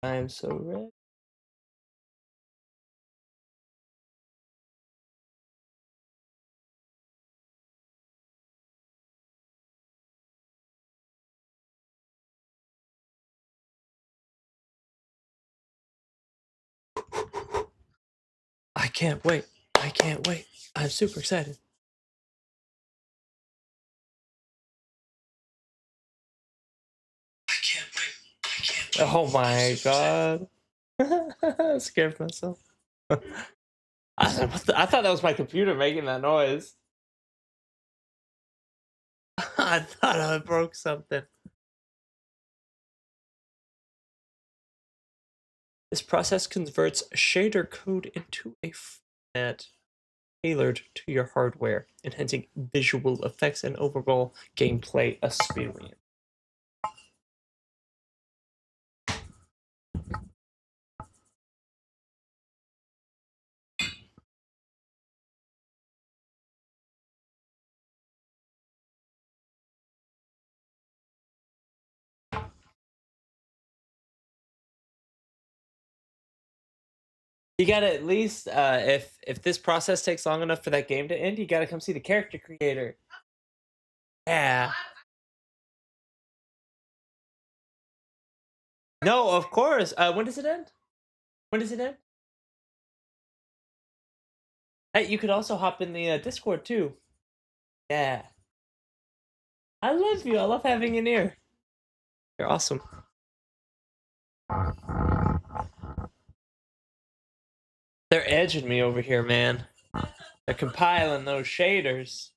I am so red. I can't wait. I can't wait. I'm super excited. I can't wait. I can't wait. Oh my god. I scared myself. I thought that was my computer making that noise. I thought I broke something. This process converts shader code into a format tailored to your hardware, enhancing visual effects and overall gameplay experience. You gotta at least, if this process takes long enough for that game to end, you gotta come see the character creator. Yeah. No, of course. When does it end? When does it end? Hey, you could also hop in the Discord too. Yeah. I love you. I love having you near. You're awesome. They're edging me over here, man. They're compiling those shaders.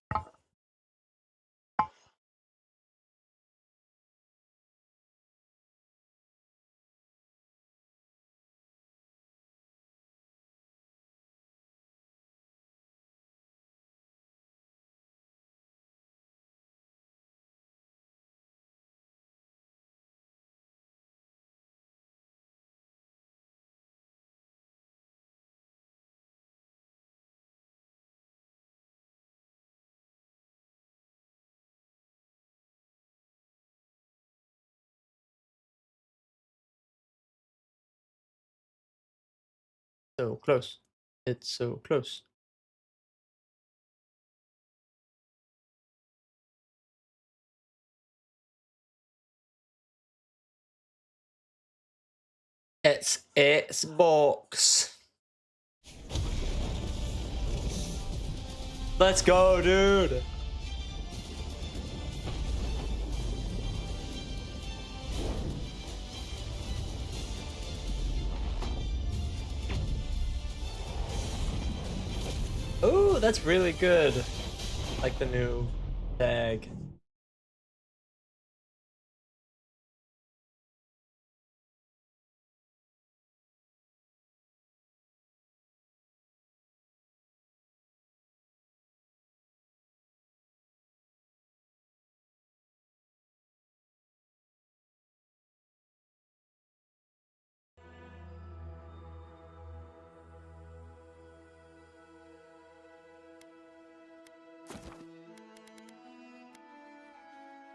So close. It's so close. It's Xbox. Let's go, dude. Ooh, that's really good. Like the new tag.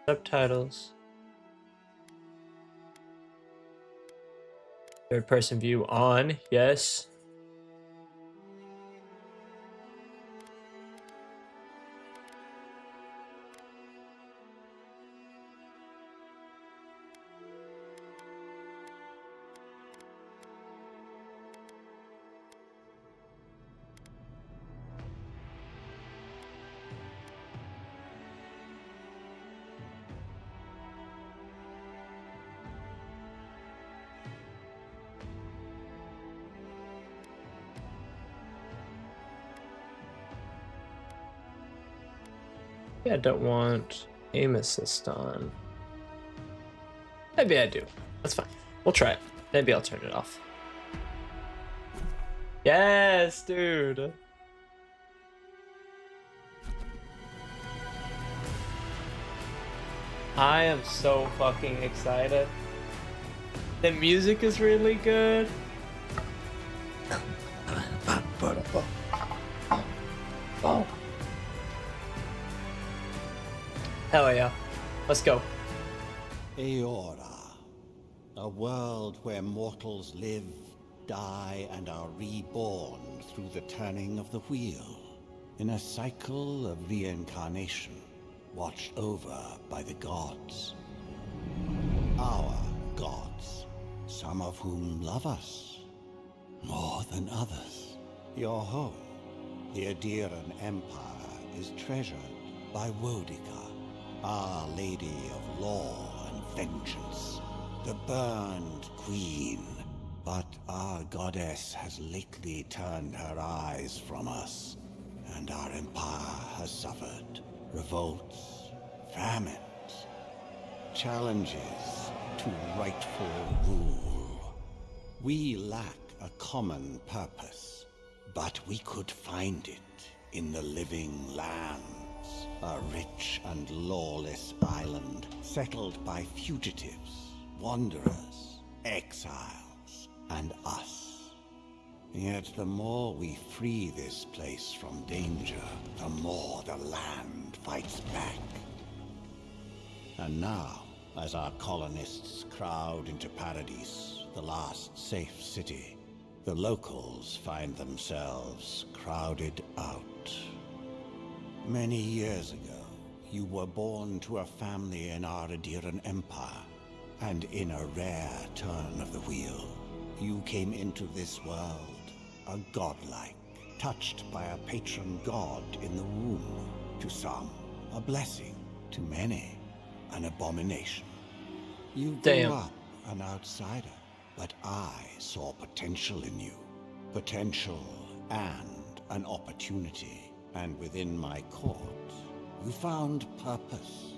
Subtitles. Third person view on, yes. Yeah, I don't want aim assist on. Maybe I do. That's fine. We'll try it. Maybe I'll turn it off. Yes, dude. I am so fucking excited. The music is really good. Oh. Hell yeah. Let's go. E ora A world where mortals live, die, and are reborn through the turning of the wheel, in a cycle of reincarnation, watched over by the gods. Our gods, some of whom love us more than others. Your home, the Adiran Empire, is treasured by Wodica, Our Lady of Law and Vengeance, the Burned Queen. But our goddess has lately turned her eyes from us, and our empire has suffered revolts, famines, challenges to rightful rule. We lack a common purpose, but we could find it in the living lands, a rich and lawless island settled by fugitives, wanderers, exiles, and us. Yet the more we free this place from danger, the more the land fights back. And now, as our colonists crowd into Paradis, the last safe city, the locals find themselves crowded out. Many years ago, you were born to a family in our Adiran Empire, and in a rare turn of the wheel, you came into this world, a godlike, touched by a patron god in the womb. To some, a blessing. To many, an abomination. You grew up an outsider, but I saw potential in you. Potential and an opportunity. And within my court, you found purpose.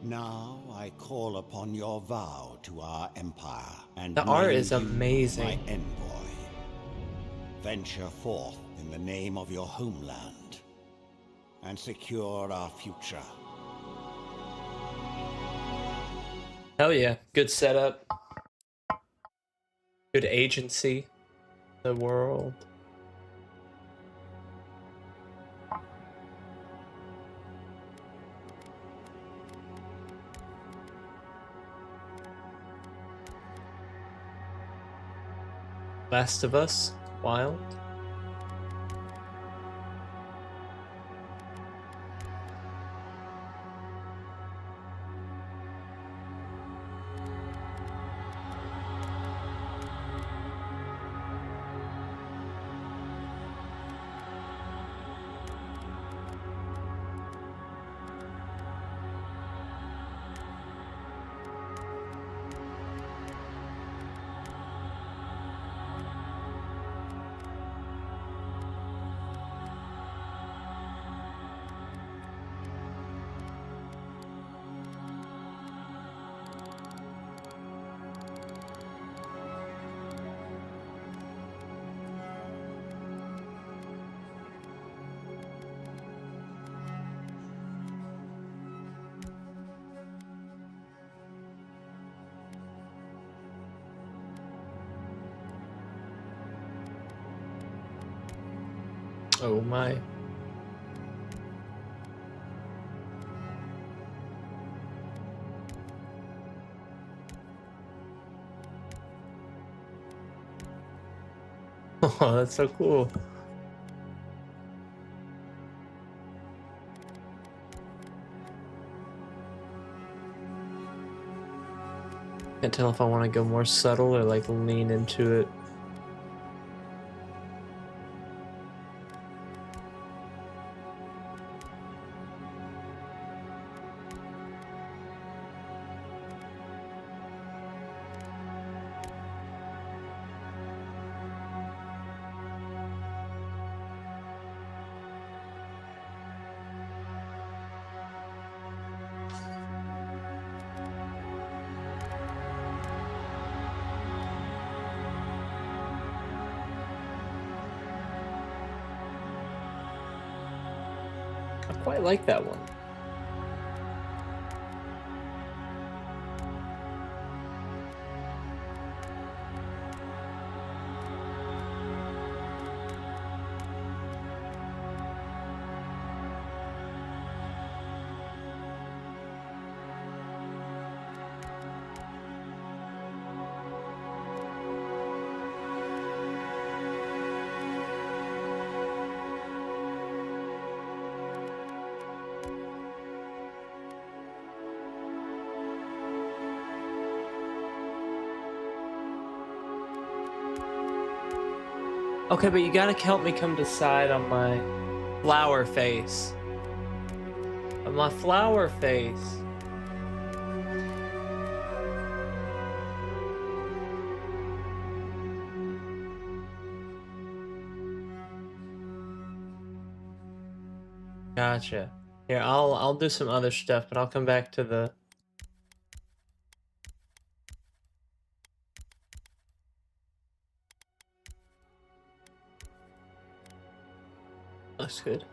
Now I call upon your vow to our empire, and The art is name you amazing. my envoy. Venture forth in the name of your homeland, and secure our future. Hell yeah. Good setup. Good agency. The world. Last of Us. Wild. Oh my. Oh, that's so cool. Can't tell if I want to go more subtle or like lean into it. I quite like that one. Okay, but you gotta help me come decide on my flower face. On my flower face. Gotcha. Here, I'll do some other stuff, but I'll come back to the... Looks good.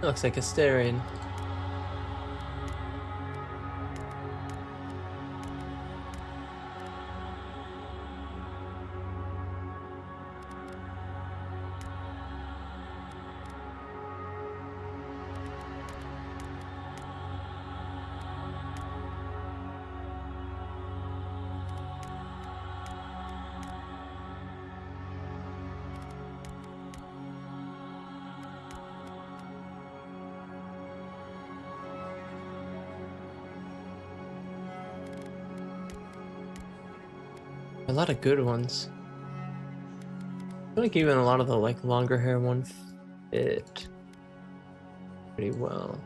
Looks like a staring. A lot of good ones. I feel like even a lot of the like longer hair ones fit pretty well.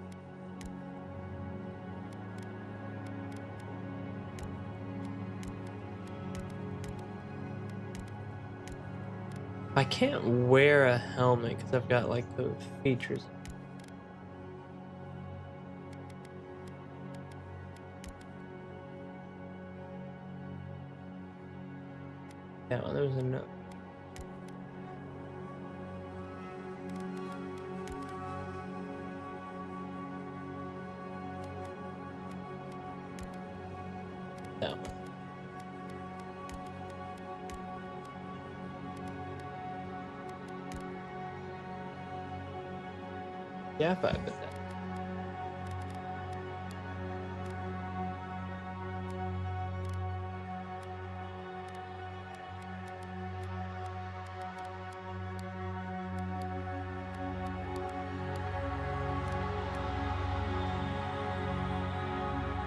I can't wear a helmet because I've got like the features. Yeah, well, there's a no. That one. Yeah, I vibe with that.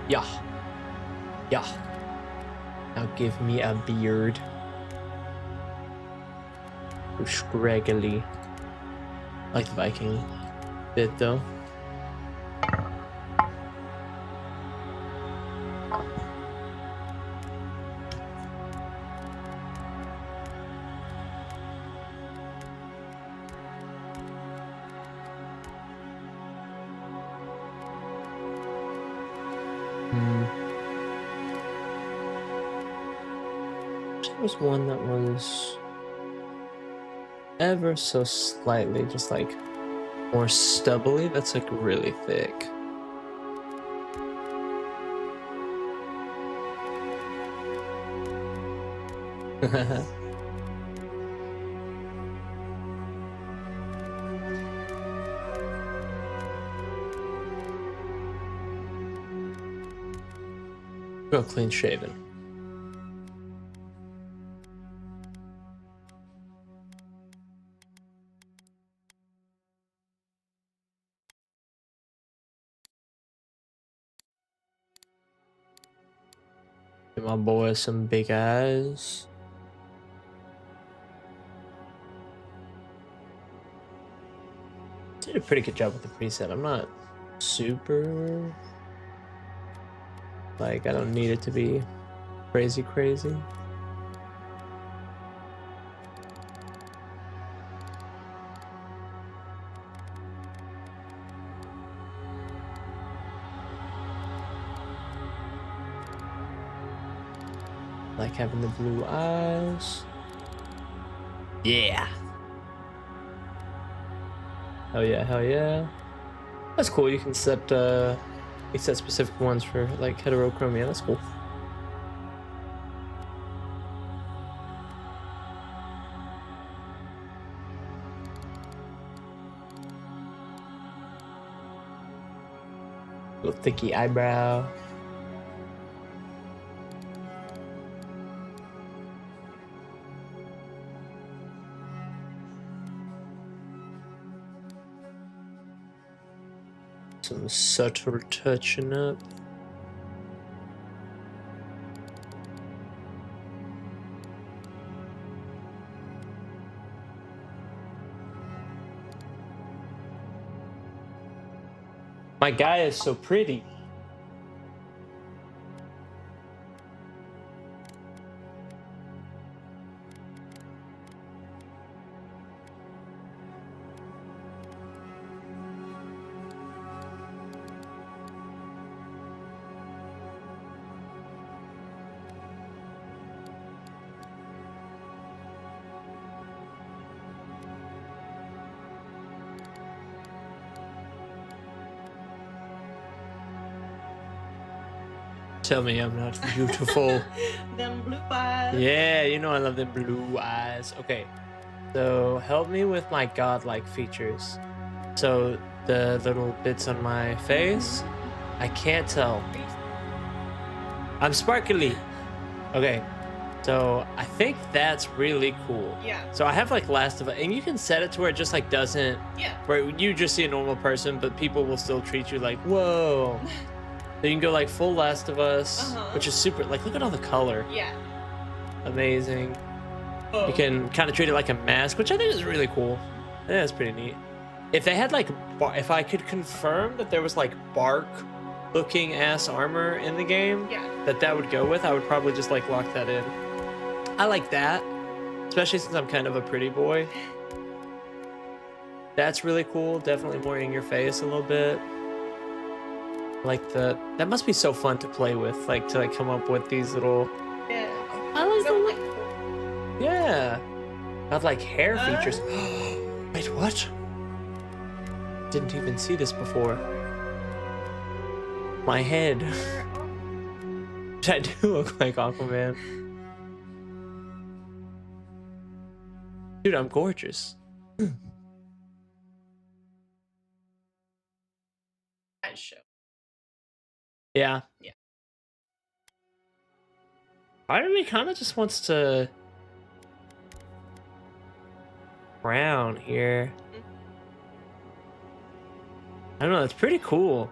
Yeah. Yeah. Now give me a beard. Too scraggly. Like the Viking bit though. There was one that was ever so slightly just like more stubbly. That's like really thick. Real clean shaven. Give my boy some big eyes. Did a pretty good job with the preset. I'm not super like, I don't need it to be crazy. Like having the blue eyes. Yeah. Hell yeah. That's cool. You can set specific ones for like heterochromia. That's cool. Little thicky eyebrow. Some subtle touching up. My guy is so pretty. Tell me I'm not beautiful. Them blue eyes. Yeah, you know I love them blue eyes. Okay, so help me with my godlike features. So the little bits on my face, I can't tell. I'm sparkly. Okay, so I think that's really cool. Yeah. So I have like Last of Us, and you can set it to where it just like doesn't, Yeah. where you just see a normal person, but people will still treat you like, whoa. So you can go like full Last of Us, which is super, like look at all the color. Yeah. Amazing. Oh. You can kind of treat it like a mask, which I think is really cool. I think that's pretty neat. If they had like, if I could confirm that there was like bark looking ass armor in the game, Yeah. that would go with, I would probably just like lock that in. I like that, especially since I'm kind of a pretty boy. That's really cool. Definitely more in your face a little bit. Like that must be so fun to play with, like to like come up with these little. Yeah. I like So, the like, yeah. Got like hair features. Wait, what? Didn't even see this before. My head. I do look like Aquaman. Dude, I'm gorgeous. Nice show. Yeah. Yeah. Part of me kind of just wants to brown here. I don't know, it's pretty cool.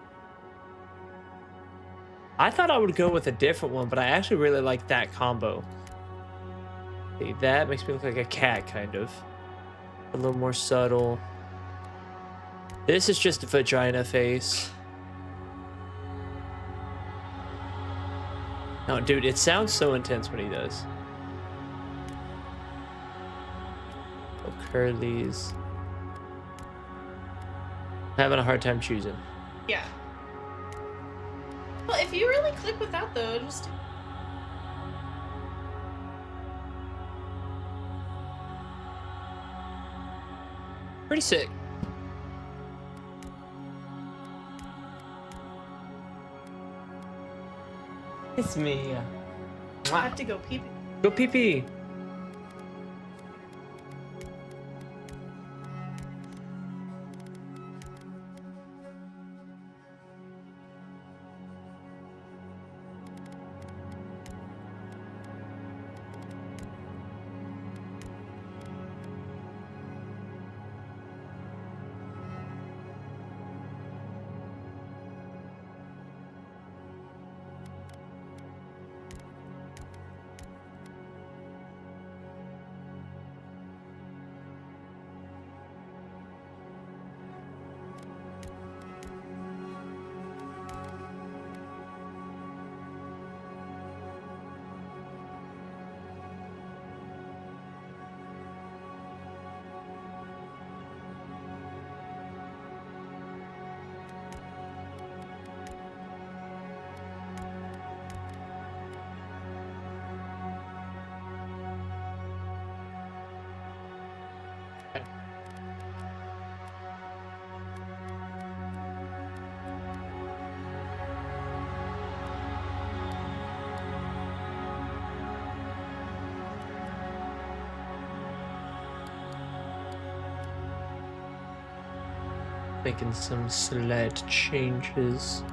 I thought I would go with a different one, but I actually really like that combo. See, that makes me look like a cat, kind of. A little more subtle. This is just a vagina face. No, dude, it sounds so intense when he does. Oh, curlies. Having a hard time choosing. Yeah. Well, if you really click with that though, just Pretty sick. It's me. I have to go pee. Go pee pee. Making some slight changes.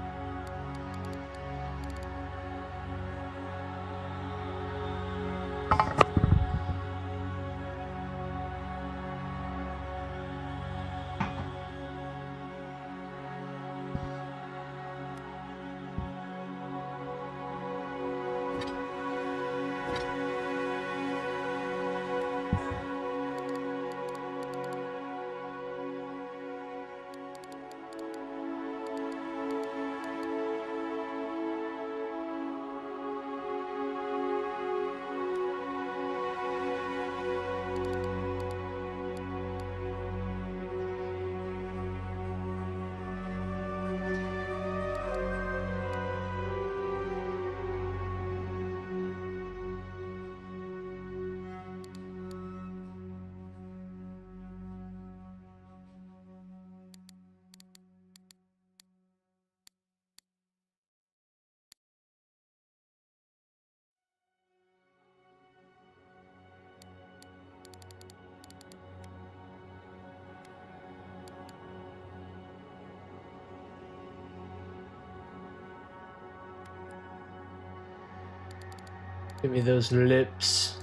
Give me those lips.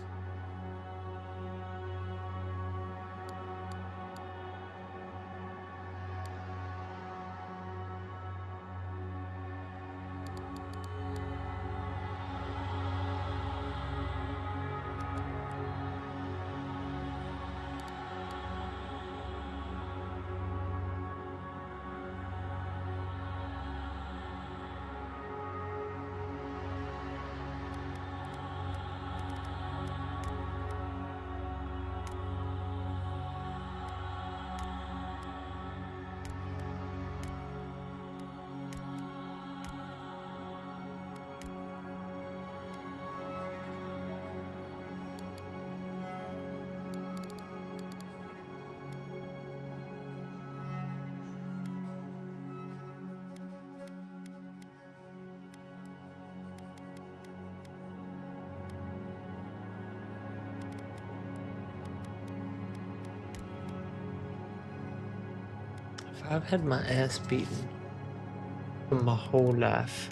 I've had my ass beaten for my whole life.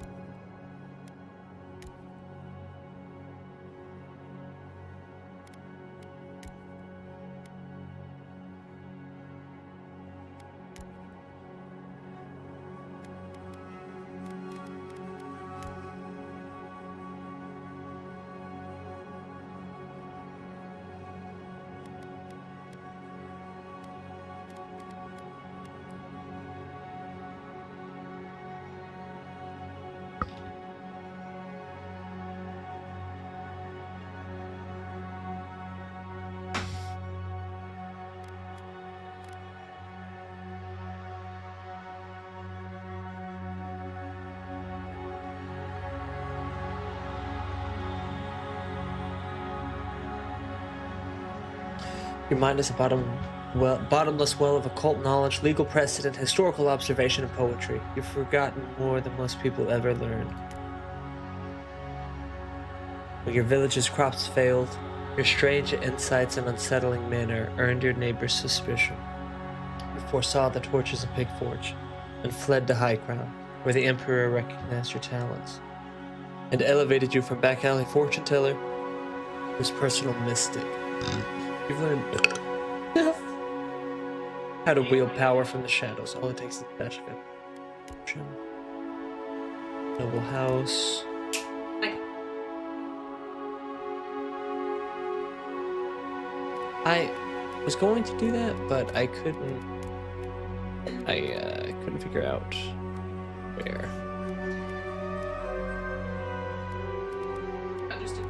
Your mind is a bottomless well of occult knowledge, legal precedent, historical observation, and poetry. You've forgotten more than most people ever learn. When your village's crops failed, your strange insights and unsettling manner earned your neighbor's suspicion. You foresaw the torches of Pigforge and fled to High Crown, where the Emperor recognized your talents and elevated you from back alley fortune teller to his personal mystic. You've learned how to wield power from the shadows. All it takes is a dash of it. Noble house. I was going to do that, but I couldn't. I couldn't figure out where. Understood.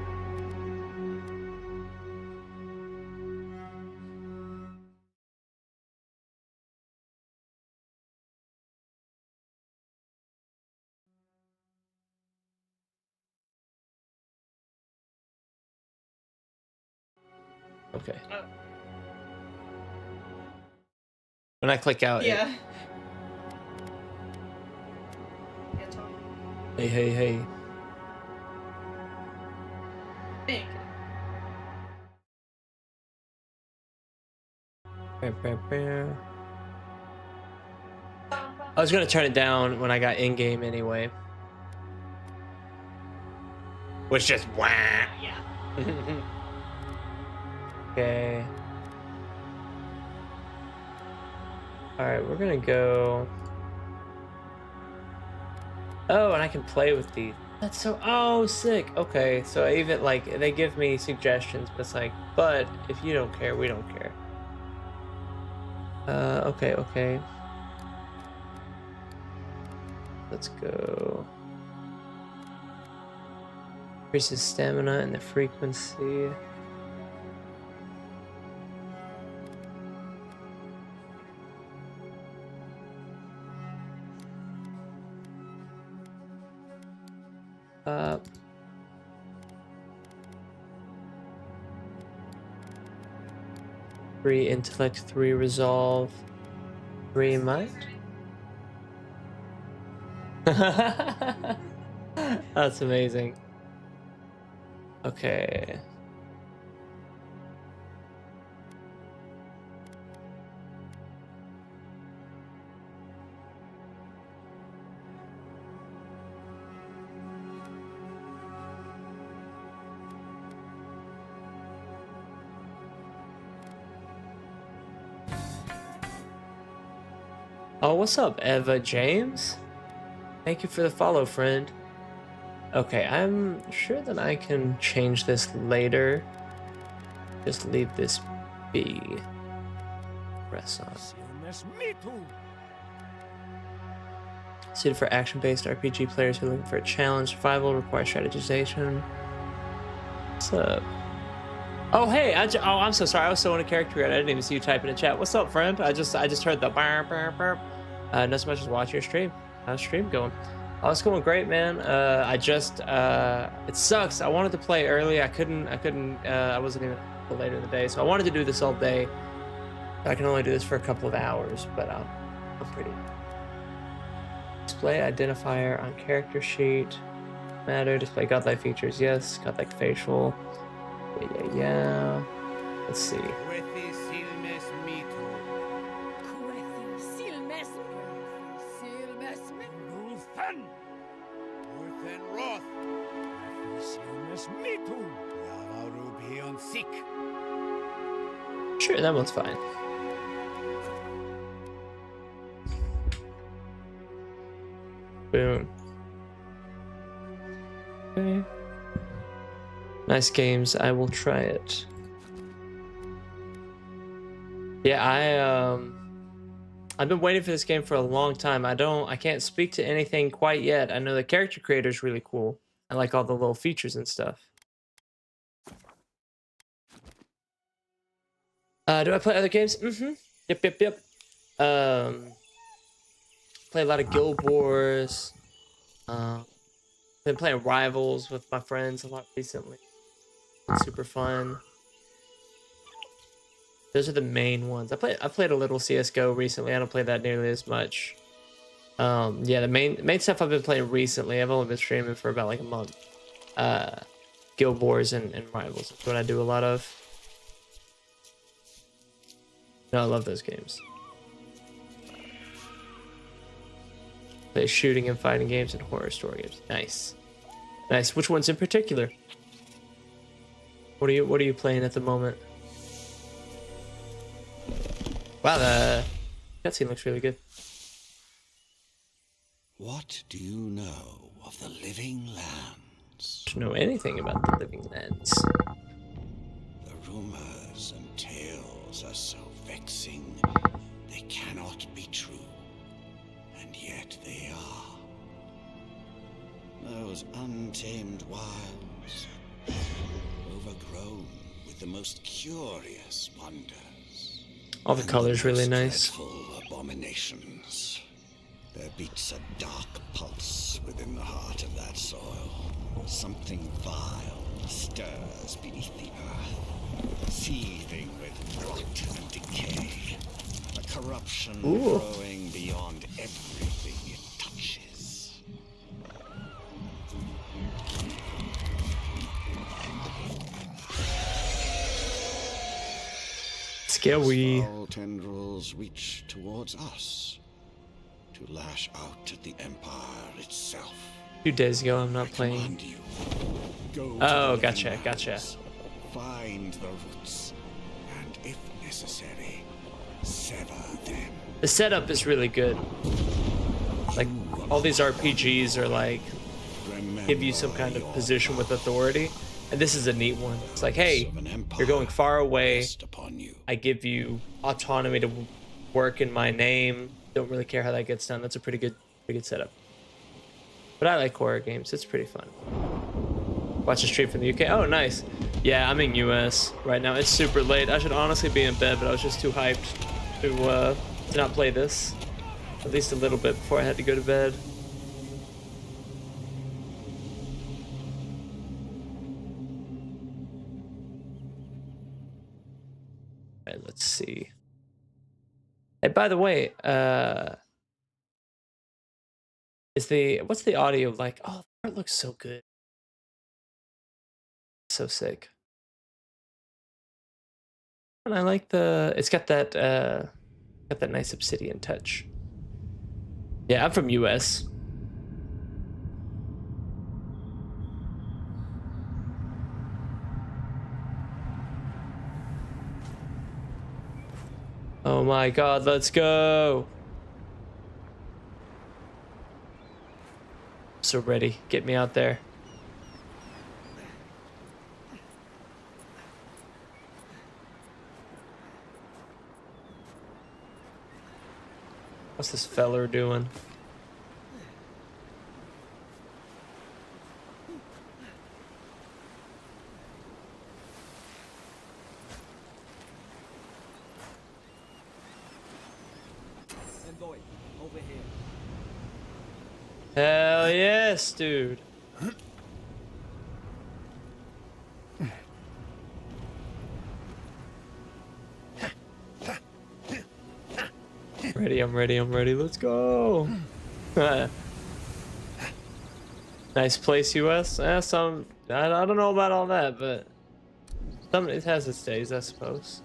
Okay. Oh. When I click out, Yeah. Yeah, talk. hey, hey, hey. Big. I was gonna turn it down when I got in game anyway. Which just wah. Yeah. Okay. Alright, we're gonna go. Oh, and I can play with these. That's so. Oh, sick. Okay, so I even like they give me suggestions, but it's like, but if you don't care, we don't care. Okay, okay. Let's go. Increases stamina and the frequency. Three intellect, 3 resolve, 3 might. That's amazing. Okay. Oh, what's up, Eva James? Thank you for the follow, friend. Okay, I'm sure that I can change this later. Just leave this be. Press on. Suited for action-based RPG players who are looking for a challenge. Survival requires strategization. What's up? Oh, hey! I'm so sorry. I was so in a character creator. I didn't even see you type in the chat. What's up, friend? I just heard the burp, burp, burp. Not so much as watching your stream. How's stream going? Oh, it's going great, man. It sucks. I wanted to play early. I wasn't even until later in the day, so I wanted to do this all day. I can only do this for a couple of hours, but I'm pretty. Display identifier on character sheet. Matter. Display godlike features. Yes. Godlike facial. Yeah. Let's see. Sure, that one's fine. Boom. Okay. Nice games. I will try it. Yeah, I've been waiting for this game for a long time. I can't speak to anything quite yet. I know the character creator is really cool. I like all the little features and stuff. Do I play other games? Mm-hmm. Yep. Play a lot of Guild Wars. Been playing Rivals with my friends a lot recently. It's super fun. Those are the main ones. I played a little CS:GO recently. I don't play that nearly as much. Yeah, the main stuff I've been playing recently. I've only been streaming for about like a month. Guild Wars and Rivals. That's what I do a lot of. No, I love those games. Play shooting and fighting games and horror story games. Nice. Nice. Which ones in particular? What are you playing at the moment? Wow, the cutscene looks really good. What do you know of the living lands? Don't know anything about the living lands. The rumors and tales are so vexing, they cannot be true. And yet they are. Those untamed wilds, overgrown with the most curious wonders. All the colors really nice. Dreadful abominations. There beats a dark pulse within the heart of that soil. Something vile stirs beneath the earth, seething with rot and decay. A corruption growing beyond everything it touches. Scary. Foul tendrils reach towards us to lash out at the Empire itself. 2 days ago, I'm not playing. Oh, gotcha. Find the roots, and if necessary, sever them. The setup is really good. Like, all these RPGs are like, give you some kind of position with authority. And this is a neat one. It's like, hey, you're going far away. I give you autonomy to work in my name. Don't really care how that gets done. That's a pretty good setup. But I like horror games. It's pretty fun. Watch a stream from the UK. Oh, nice. Yeah, I'm in US right now. It's super late. I should honestly be in bed, but I was just too hyped to not play this. At least a little bit before I had to go to bed. All right, let's see. Hey, by the way, what's the audio like? Oh, the art looks so good. So sick. And I like it's got that nice obsidian touch. Yeah, I'm from US. Oh my god, let's go. so ready. Get me out there. What's this feller doing? Envoy, over here. Hell yes, dude. Ready, I'm ready, I'm ready. Let's go. Nice place, US. I don't know about all that, but it has its days, I suppose.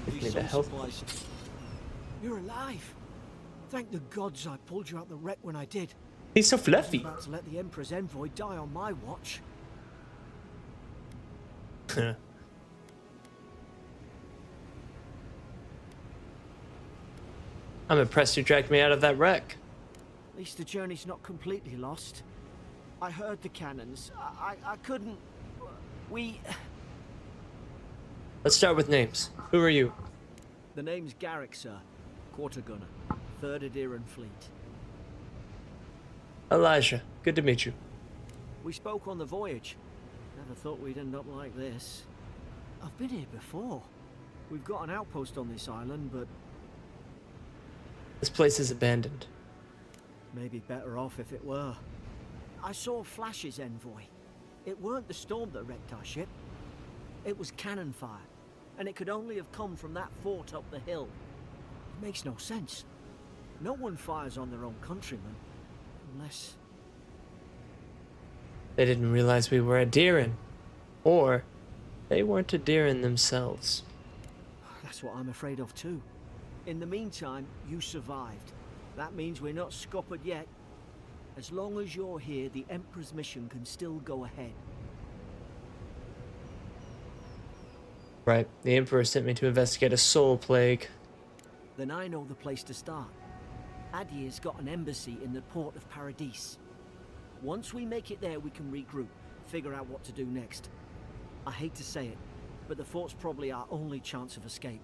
Give me the health. You're alive. Thank the gods I pulled you out the wreck when I did. He's so I was fluffy. about to let the Emperor's envoy die on my watch. I'm impressed you dragged me out of that wreck. At least the journey's not completely lost. I heard the cannons. I couldn't... We... Let's start with names. Who are you? The name's Garrick, sir. Quarter gunner. 3rd Adiran Fleet. Elijah. Good to meet you. We spoke on the voyage. Never thought we'd end up like this. I've been here before. We've got an outpost on this island, but This place is abandoned. maybe better off if it were. I saw flashes, envoy. It weren't the storm that wrecked our ship. It was cannon fire, and it could only have come from that fort up the hill. It makes no sense. No one fires on their own countrymen, unless... They didn't realize we were Adiran. Or they weren't Adiran themselves. That's what I'm afraid of too. In the meantime, you survived. That means we're not scuppered yet. As long as you're here, the Emperor's mission can still go ahead. Right. The Emperor sent me to investigate a soul plague. Then I know the place to start. Adir's got an embassy in the port of Paradis. Once we make it there, we can regroup, figure out what to do next. I hate to say it, but the fort's probably our only chance of escape.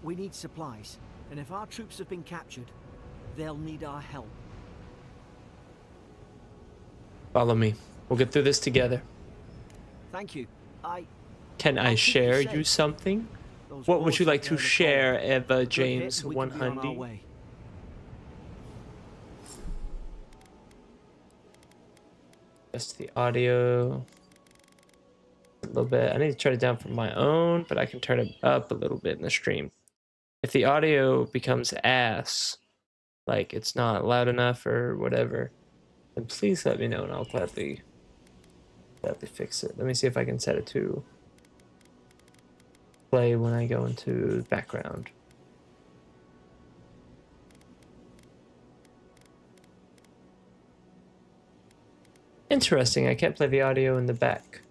We need supplies, and if our troops have been captured, they'll need our help. Follow me. We'll get through this together. Thank you. Can I I'll keep share you you safe. something? Those What would wolves you up like there to are the share, cold. Eva Good hit, James we can be on our 100? way. Just the audio. A little bit. I need to turn it down for my own, but I can turn it up a little bit in the stream. If the audio becomes ass, like it's not loud enough or whatever, then please let me know and I'll gladly fix it. Let me see if I can set it to play when I go into background. Interesting, I can't play the audio in the back.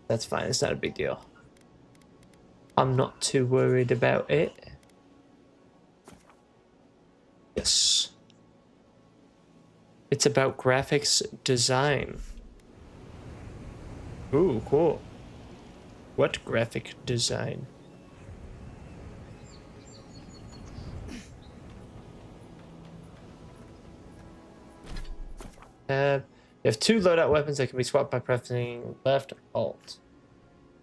That's fine, it's not a big deal. I'm not too worried about it. Yes. It's about graphics design. Ooh, cool. What graphic design? You have 2 loadout weapons that can be swapped by pressing left or alt.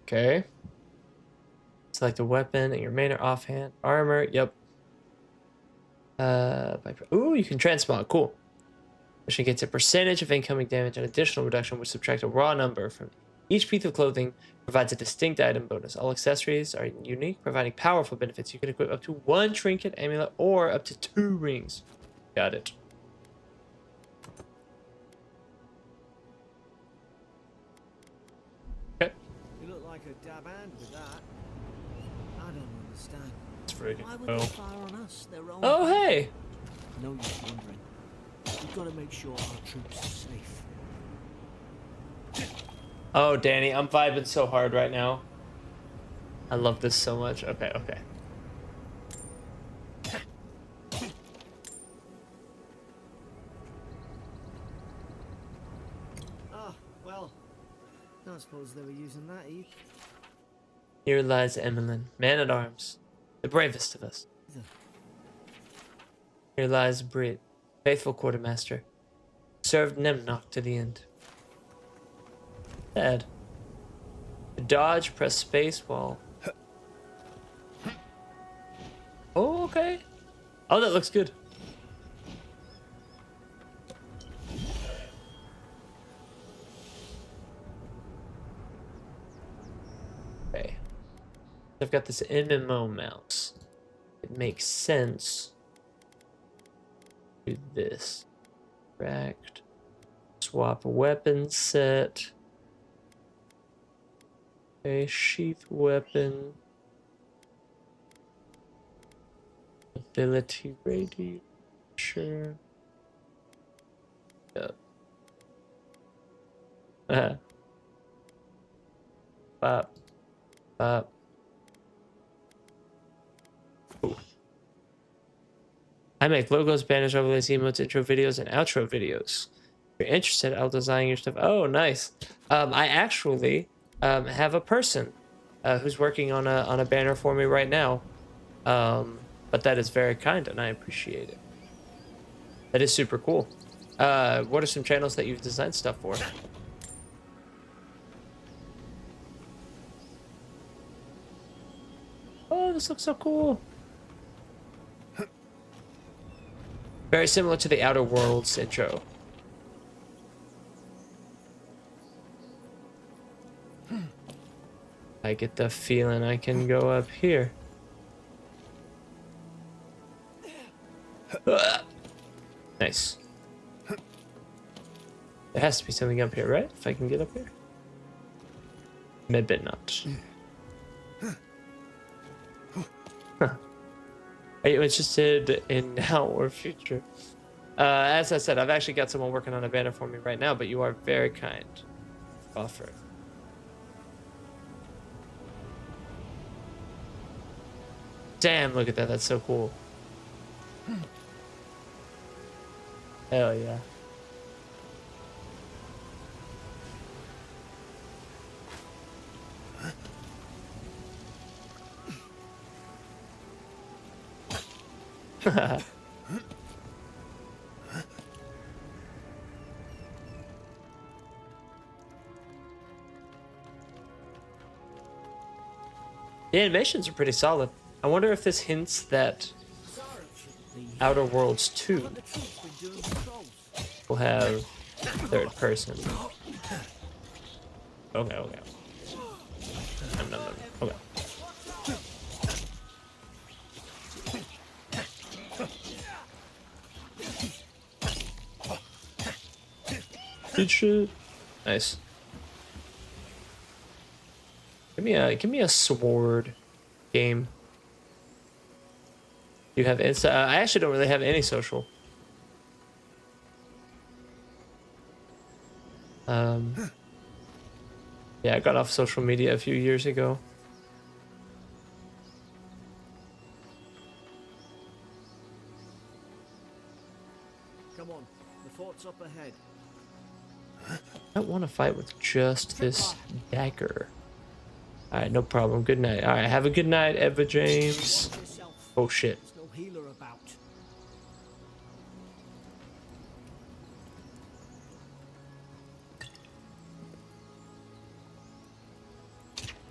Okay. Select a weapon and your main or offhand. Armor, yep. Ooh, you can transmog, cool. Mission gets a percentage of incoming damage and additional reduction, which subtract a raw number from each piece of clothing, provides a distinct item bonus. All accessories are unique, providing powerful benefits. You can equip up to 1 trinket, amulet, or up to 2 rings. Got it. You look like a dab hand with that. I don't understand. It's freaking Why would cool. they fire on us? Their own. Oh, hey! No use wondering. We've got to make sure our troops are safe. Oh, Danny, I'm vibing so hard right now. I love this so much. Okay, okay. Ah, well, I suppose they were using that either. Here lies Emmeline, man-at-arms, the bravest of us. Here lies Brit, faithful quartermaster, served Nemnock to the end. Sad. To dodge, press space while... Oh, okay. Oh, that looks good. Okay. I've got this MMO mouse. It makes sense. Do this. Correct. Swap weapon set. Okay, sheath weapon. Ability radius. Sure. Yep. Bop. Bop. Ooh. I make logos, banners, overlays, emotes, intro videos, and outro videos. If you're interested, I'll design your stuff. Oh, nice. I actually have a person who's working on a banner for me right now. But that is very kind, and I appreciate it. That is super cool. What are some channels that you've designed stuff for? Oh, this looks so cool. Very similar to the Outer Worlds intro. I get the feeling I can go up here. Nice. There has to be something up here, right? If I can get up here. Maybe not. Huh. Are you interested in now or future? As I said, I've actually got someone working on a banner for me right now, but you are very kind. Offer. Damn, look at that. That's so cool. Hell yeah. The animations are pretty solid. I wonder if this hints that Outer Worlds 2 will have third person. Okay, okay. No. Okay. Good shit. Nice. Give me a sword game. You have Insta. I actually don't really have any social. Yeah, I got off social media a few years ago. Come on, the fort's up ahead. I don't want to fight with just this dagger. Alright, no problem. Good night. Alright, have a good night, Eva James. Oh shit. There's no healer about.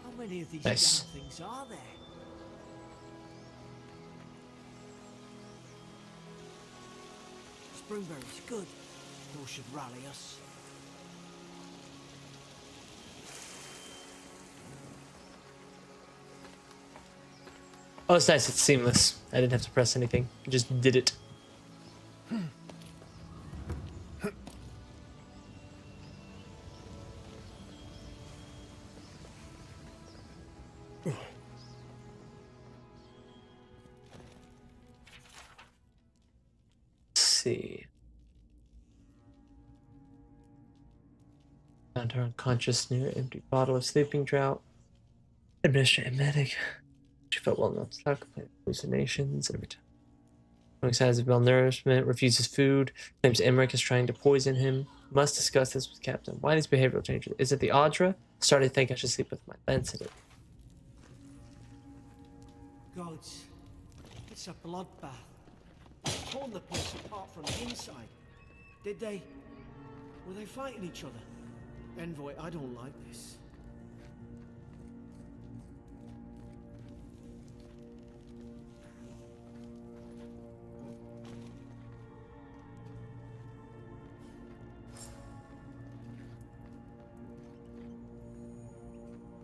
How many of these Nice. damn things are there? Springberry's good. Those should rally us. Oh, it's nice. It's seamless. I didn't have to press anything. I just did it. Let's see. Found her unconscious near an empty bottle of sleeping draught. Administered emetic. She felt well enough to talk, complained of hallucinations every time. Showing signs of malnourishment, refuses food, claims Emmerich is trying to poison him. Must discuss this with Captain. Why these behavioral changes? Is it the Audra? Started to think I should sleep with my lens in it. Gods, it's a bloodbath. Torn the place apart from the inside. Did they? Were they fighting each other? Envoy, I don't like this.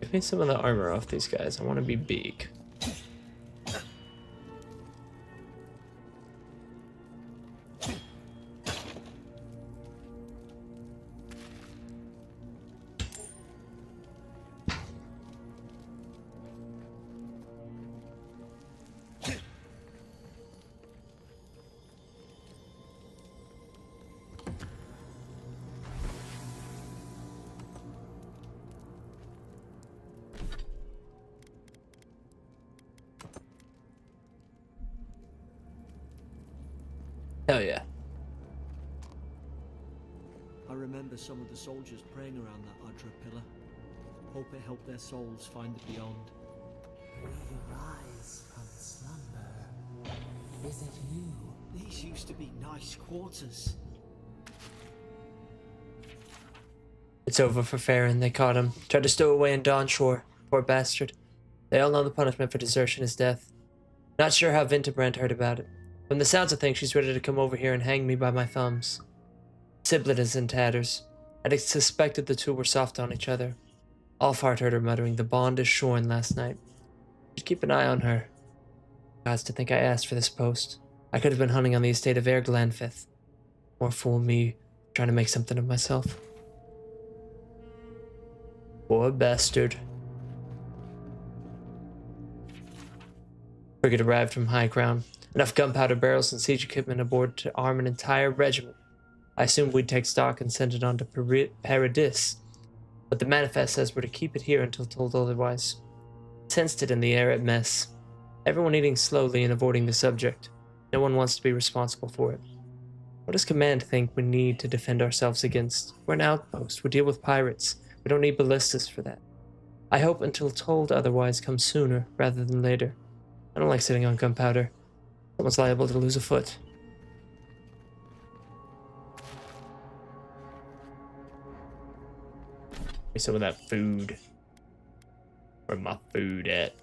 Give me some of the armor off these guys. I want to be big. Hell yeah. I remember some of the soldiers praying around that Audra pillar. Hope it helped their souls find the beyond. We rise from slumber. Is it you? These used to be nice quarters. It's over for Farron. They caught him. Tried to stow away in Dawnshore. Poor bastard. They all know the punishment for desertion is death. Not sure how Vinterbrand heard about it. From the sounds of things, she's ready to come over here and hang me by my thumbs. Siblet is in tatters. I'd suspected the two were soft on each other. Alfhart heard her muttering, "The bond is shorn" last night. Should keep an eye on her. Gods, to think I asked for this post. I could have been hunting on the estate of Air Glanfith. More fool me, trying to make something of myself. Poor bastard. Frigate arrived from high ground. Enough gunpowder barrels and siege equipment aboard to arm an entire regiment. I assumed we'd take stock and send it on to Paradis, but the manifest says we're to keep it here until told otherwise. Sensed it in the air at mess. Everyone eating slowly and avoiding the subject. No one wants to be responsible for it. What does Command think we need to defend ourselves against? We're an outpost. We deal with pirates. We don't need ballistas for that. I hope until told otherwise comes sooner rather than later. I don't like sitting on gunpowder. Someone's liable to lose a foot. Give me some of that food. Where's my food at?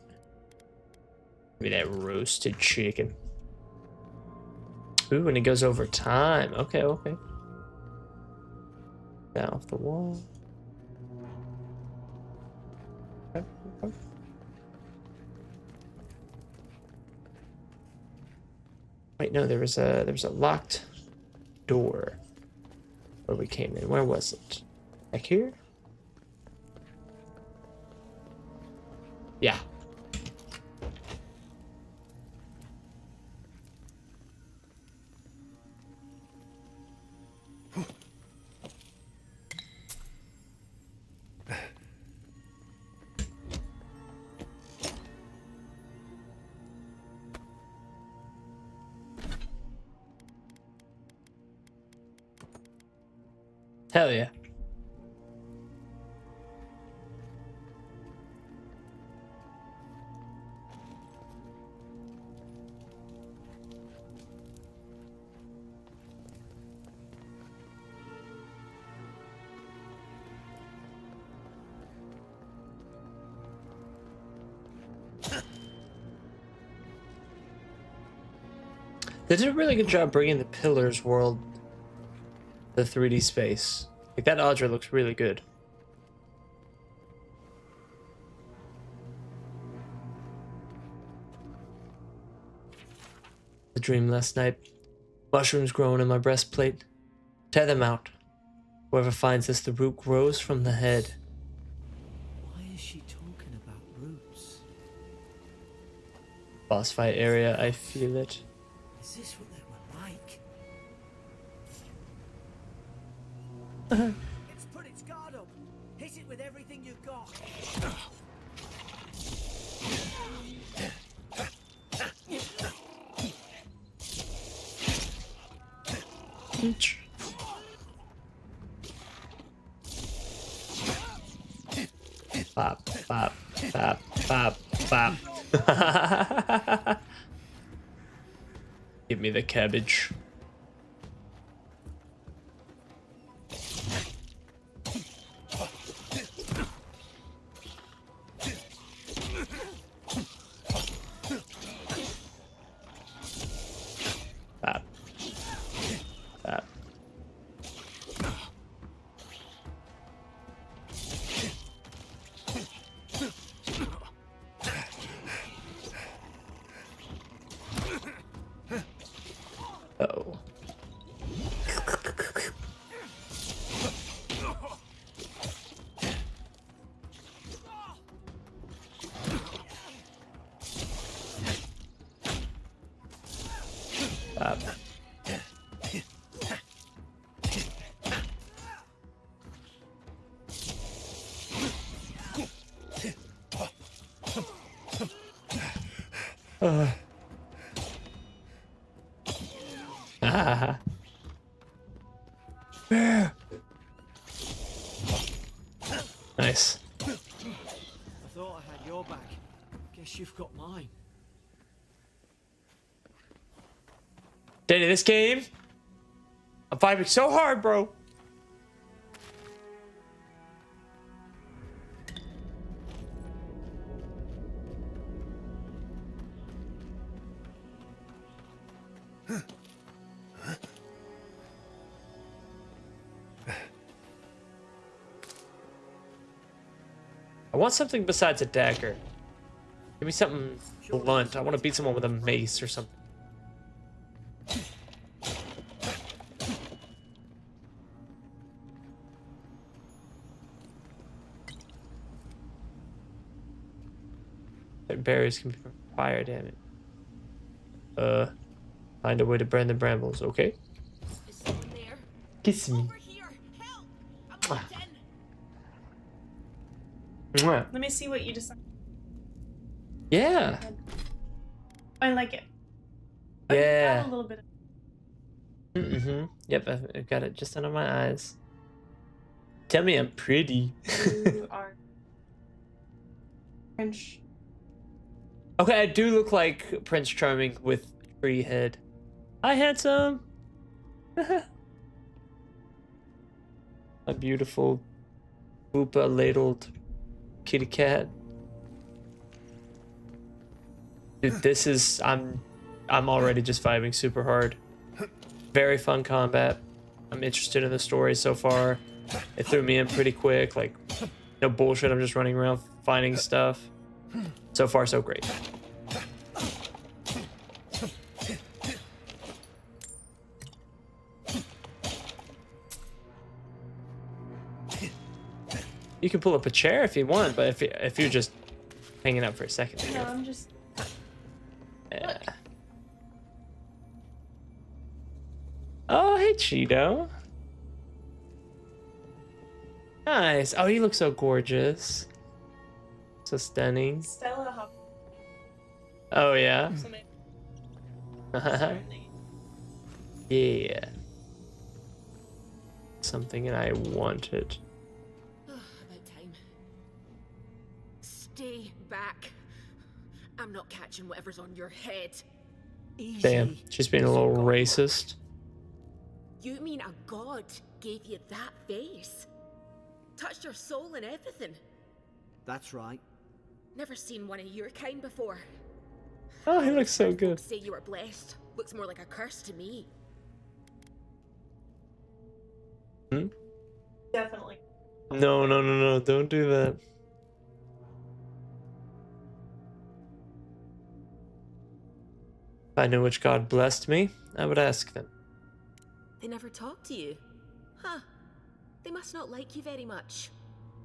Give me that roasted chicken. Ooh, and it goes over time. Okay, okay. Down off the wall. Okay, okay. Wait, no, there was a locked door where we came in. Where was it? Back here? Yeah. Hell yeah. They did a really good job bringing the Pillars world, the 3D space. Like, that Audra looks really good. The dream last night. Mushrooms growing in my breastplate. Tear them out. Whoever finds this, the root grows from the head. Why is she talking about roots? Boss fight area, I feel it. Is this what they were like? It's put its guard up. Hit it with everything you've got. Bop, bop, bop, bop, bop. Give me the cabbage. Bop. Bop. Uh-oh. Bop. Ah. Nice. I thought I had your back. Guess you've got mine. Daddy, this game, I'm vibing so hard, bro. I want something besides a dagger. Give me something blunt. I want to beat someone with a mace or something. Certain berries can be from fire, damn it. Find a way to burn the brambles, okay? Is someone there? Kiss me. Over here! Help! I'm locked in! Mwah. Let me see what you decide. Yeah. I like it. Yeah. Add a little bit. Mm-hmm. Yep, I've got it just under my eyes. Tell me I'm pretty. You are French. Okay, I do look like Prince Charming with tree head. Hi, handsome. A beautiful, Boopa ladled kitty cat. Dude, this is I'm already just vibing super hard. Very fun combat. I'm interested in the story so far. It threw me in pretty quick. Like, no bullshit. I'm just running around finding stuff. So far, so great. You can pull up a chair if you want, but if you're just hanging out for a second. No, I'm just. Yeah. Oh, hey, Cheeto. Nice. Oh, you look so gorgeous. So stunning. Stella Hop. Oh, yeah. Something. Yeah. Something I wanted. About time. Stay back. I'm not catching whatever's on your head. Easy. Damn, she's being a little racist. You mean a god gave you that face? Touched your soul and everything? That's right. Never seen one of your kind before. Oh, he looks so good. Say you were blessed. Looks more like a curse to me. Hmm? Definitely. No, no, no, no. Don't do that. If I knew which god blessed me, I would ask them. They never talked to you? Huh. They must not like you very much.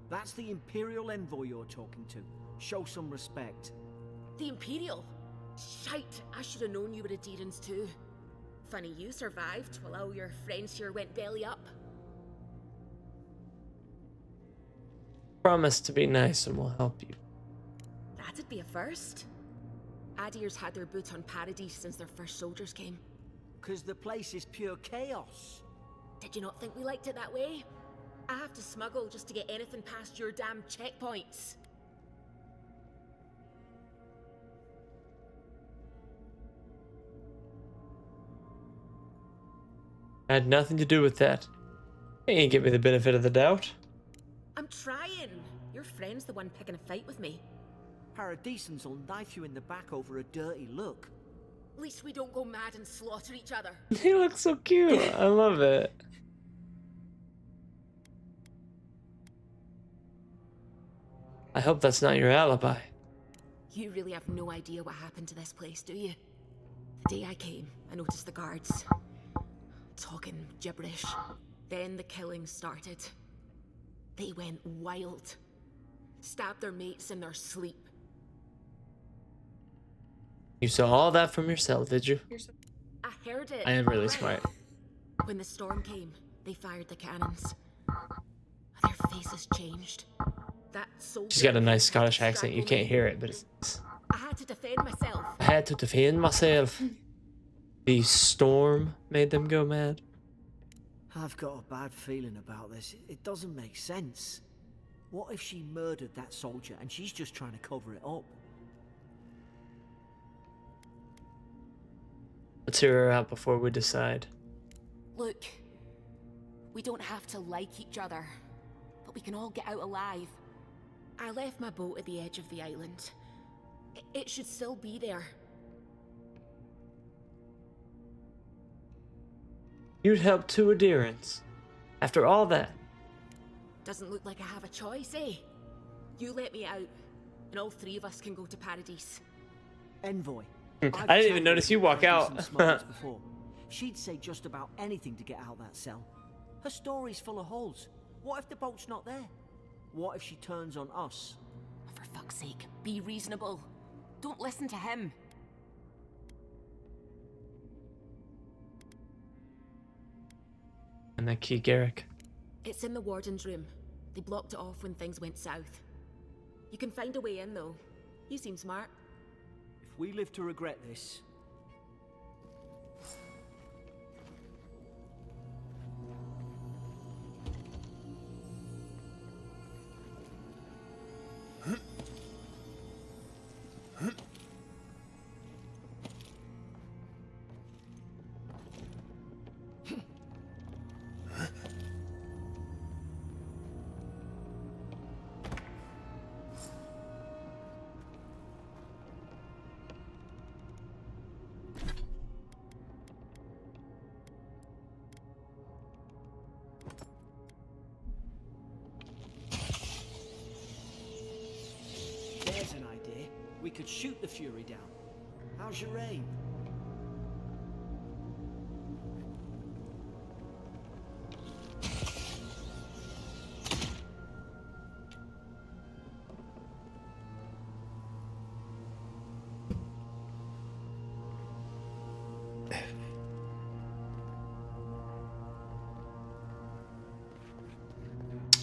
That's the Imperial envoy you're talking to. Show some respect. The Imperial? Shite, I should have known you were a Deerans too. Funny you survived while all your friends here went belly up. Promise to be nice and we'll help you. That'd be a first. Adir's had their boot on Paradis since their first soldiers came. 'Cause the place is pure chaos. Did you not think we liked it that way? I have to smuggle just to get anything past your damn checkpoints. I had nothing to do with that. You ain't give me the benefit of the doubt. I'm trying. Your friend's the one picking a fight with me. Paradisans will knife you in the back over a dirty look. At least we don't go mad and slaughter each other. He looks so cute. I love it. I hope that's not your alibi. You really have no idea what happened to this place, do you? The day I came, I noticed the guards talking gibberish. Then the killing started. They went wild. Stabbed their mates in their sleep. You saw all that from yourself, did you? You're so I heard it. I am really smart. When the storm came, they fired the cannons. Their faces changed. That soldier She's got a nice Scottish accent. You can't strangled me. hear it, but it's... I had to defend myself. I had to defend myself. The storm made them go mad. I've got a bad feeling about this. It doesn't make sense. What if she murdered that soldier and she's just trying to cover it up? Let's hear her out before we decide. Look, we don't have to like each other, but we can all get out alive. I left my boat at the edge of the island. It should still be there. You'd help two adherents. After all that. Doesn't look like I have a choice, eh? You let me out, and all three of us can go to Paradis. Envoy. I I've didn't even chatted notice with you walk Paradis out. and Smugglers before. She'd say just about anything to get out of that cell. Her story's full of holes. What if the boat's not there? What if she turns on us? For fuck's sake, be reasonable. Don't listen to him. And that key, Garrick. It's in the warden's room. They blocked it off when things went south. You can find a way in, though. You seem smart. If we live to regret this... There's an idea. We could shoot the Fury down. How's your aim?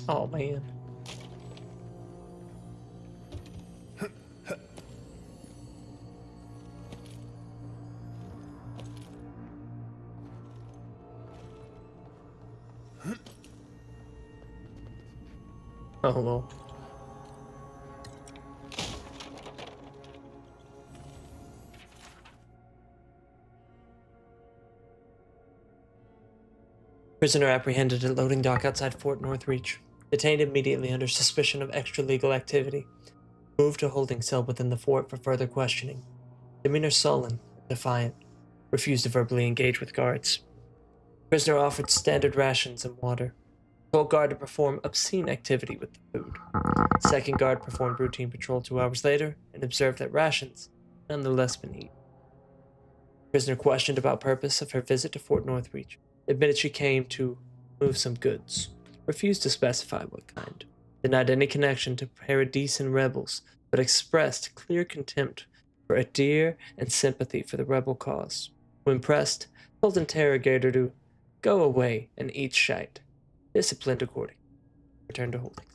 Oh, man. Oh, well. Prisoner apprehended at loading dock outside Fort Northreach. Detained immediately under suspicion of extra-legal activity. Moved to holding cell within the fort for further questioning. Demeanor sullen, defiant. Refused to verbally engage with guards. Prisoner offered standard rations and water. Told guard to perform obscene activity with the food. Second guard performed routine patrol 2 hours later and observed that rations nonetheless been eaten. Prisoner questioned about purpose of her visit to Fort Northreach. Admitted she came to move some goods. Refused to specify what kind. Denied any connection to Paradisian rebels, but expressed clear contempt for Adir and sympathy for the rebel cause. When pressed, told interrogator to go away and eat shite. Disciplined accordingly. Returned to holdings.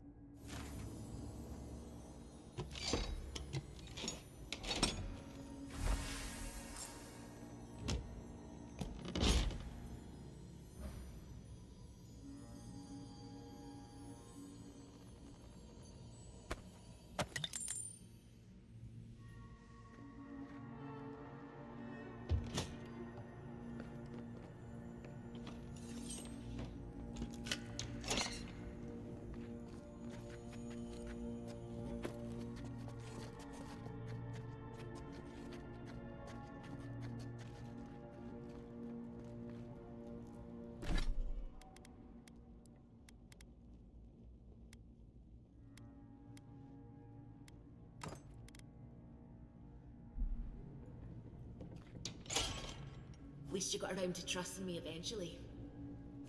least you got around to trusting me eventually.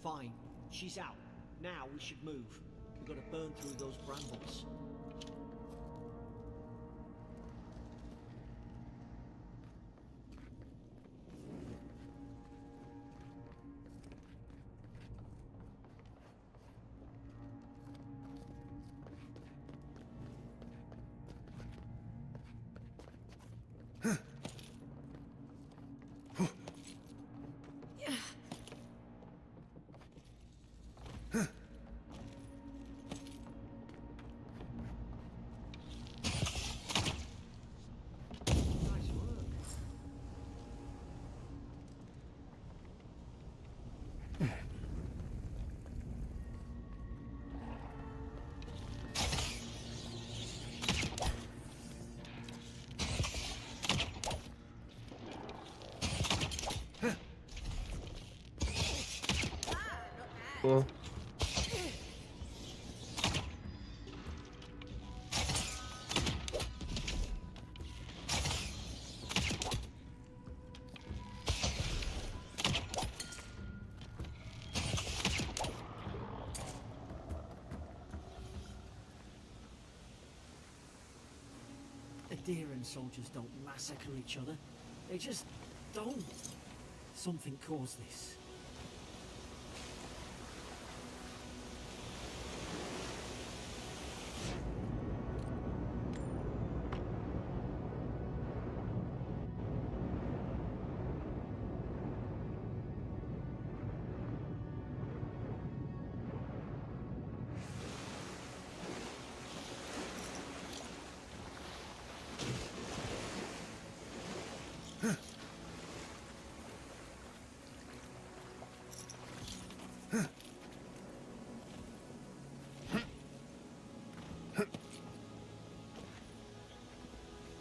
Fine. She's out. Now we should move. We've got to burn through those brambles. Nice work. Cool. Adherent soldiers don't massacre each other. They just don't. Something caused this.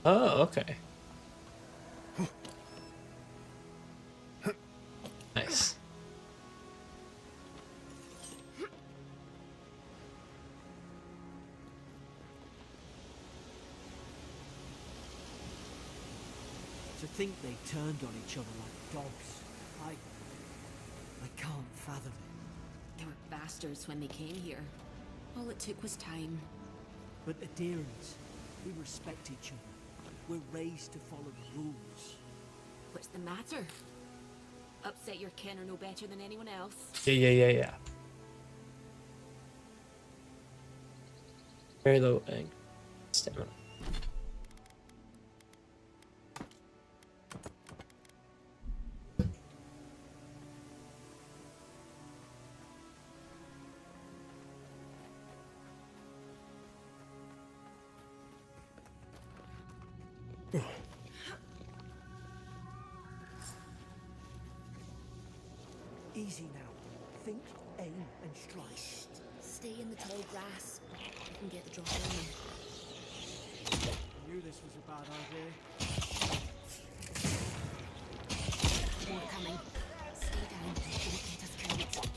Oh, okay. Nice. To think they turned on each other like dogs. I can't fathom it. They were bastards when they came here. All it took was time. But adherents, we respect each other. We're raised to follow the rules. What's the matter? Upset your kin are no better than anyone else? Yeah. Very low stamina. Easy now. Think, aim, and strike. Stay in the tall grass. You can get the drop on them. I knew this was a bad idea. More coming. Stay down. Don't get us killed.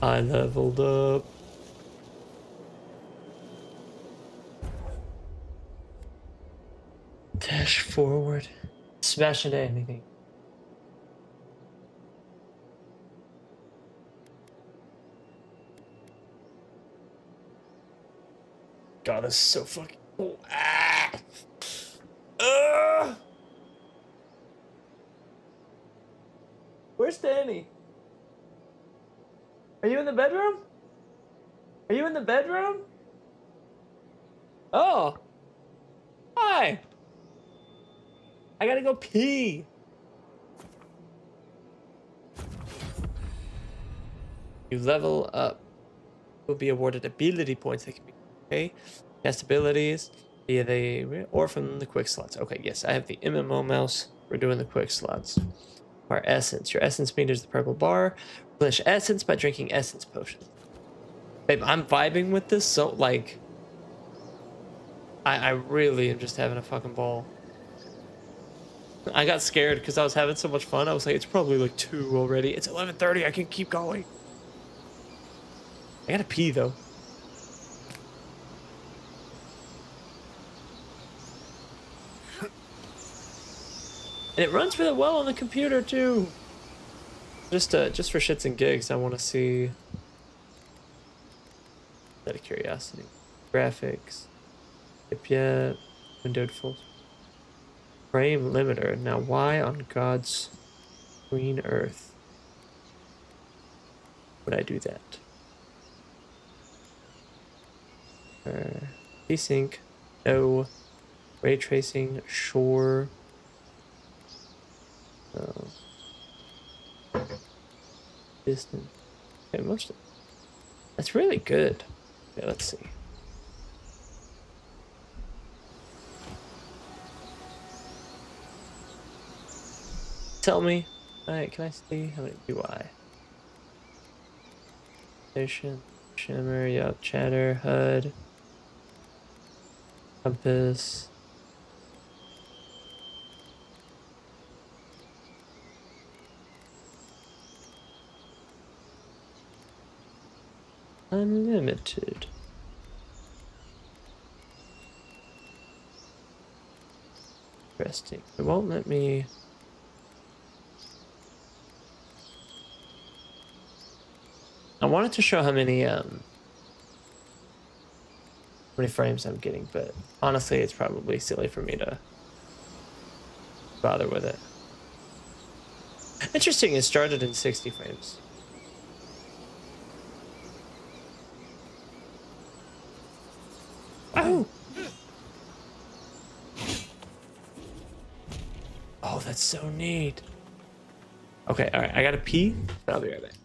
I leveled up. Dash forward. Smash into anything. God, this is so fucking cool. Ah! Where's Danny? Are you in the bedroom? Are you in the bedroom? Oh. Hi. I gotta go pee. You level up, you'll be awarded ability points that can be okay. Cast abilities via the or from the quick slots. Okay, yes, I have the MMO mouse. We're doing the quick slots. Our essence. Your essence meter is the purple bar. Replenish essence by drinking essence potions. Babe, I'm vibing with this, so like I really am just having a fucking ball. I got scared because I was having so much fun. I was like, it's probably like 2 already. It's 11:30. I can keep going. I gotta pee though. And it runs really well on the computer too. Just for shits and gigs, I want to see. Out of curiosity, graphics, yet windowed full frame limiter. Now, why on God's green earth would I do that? Desync, no. Ray tracing, sure. No. Distant. Okay, most of that's really good. Okay, let's see. Tell me. Alright, can I see how many UI? Station, shimmer, yup, chatter, HUD, compass. Unlimited. Interesting. It won't let me. I wanted to show how many frames I'm getting, but honestly, it's probably silly for me to bother with it. Interesting. It started in 60 frames. Oh. Oh, that's so neat. Okay, all right. I gotta pee, but I'll be right back.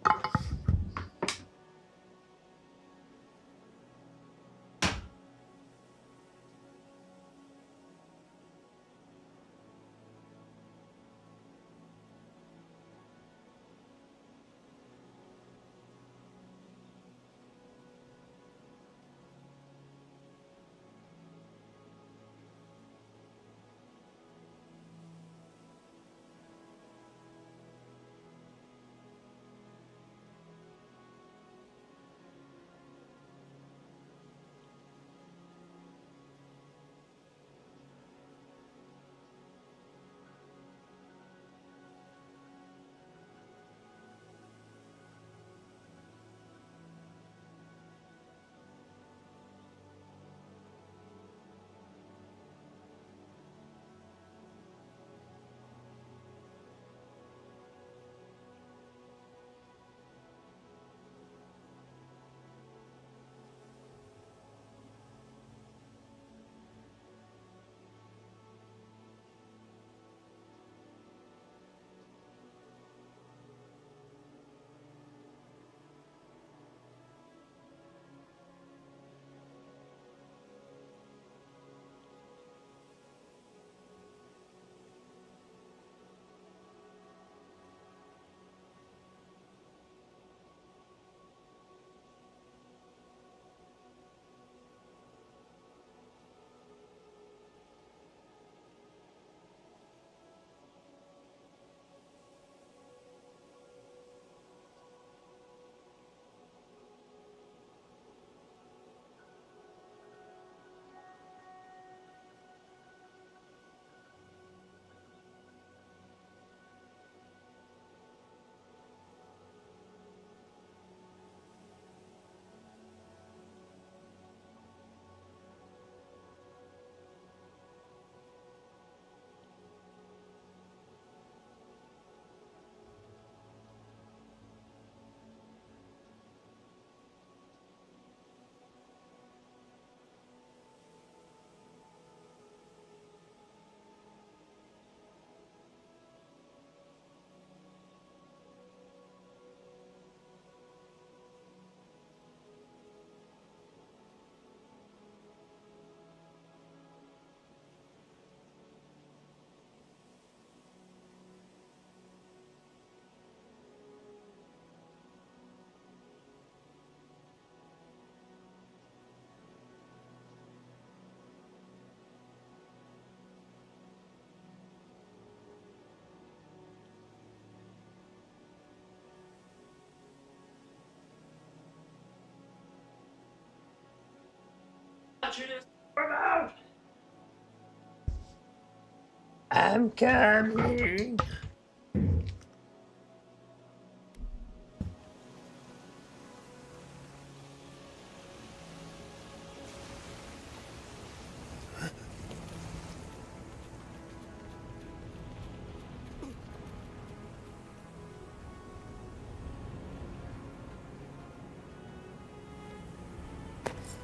I'm coming.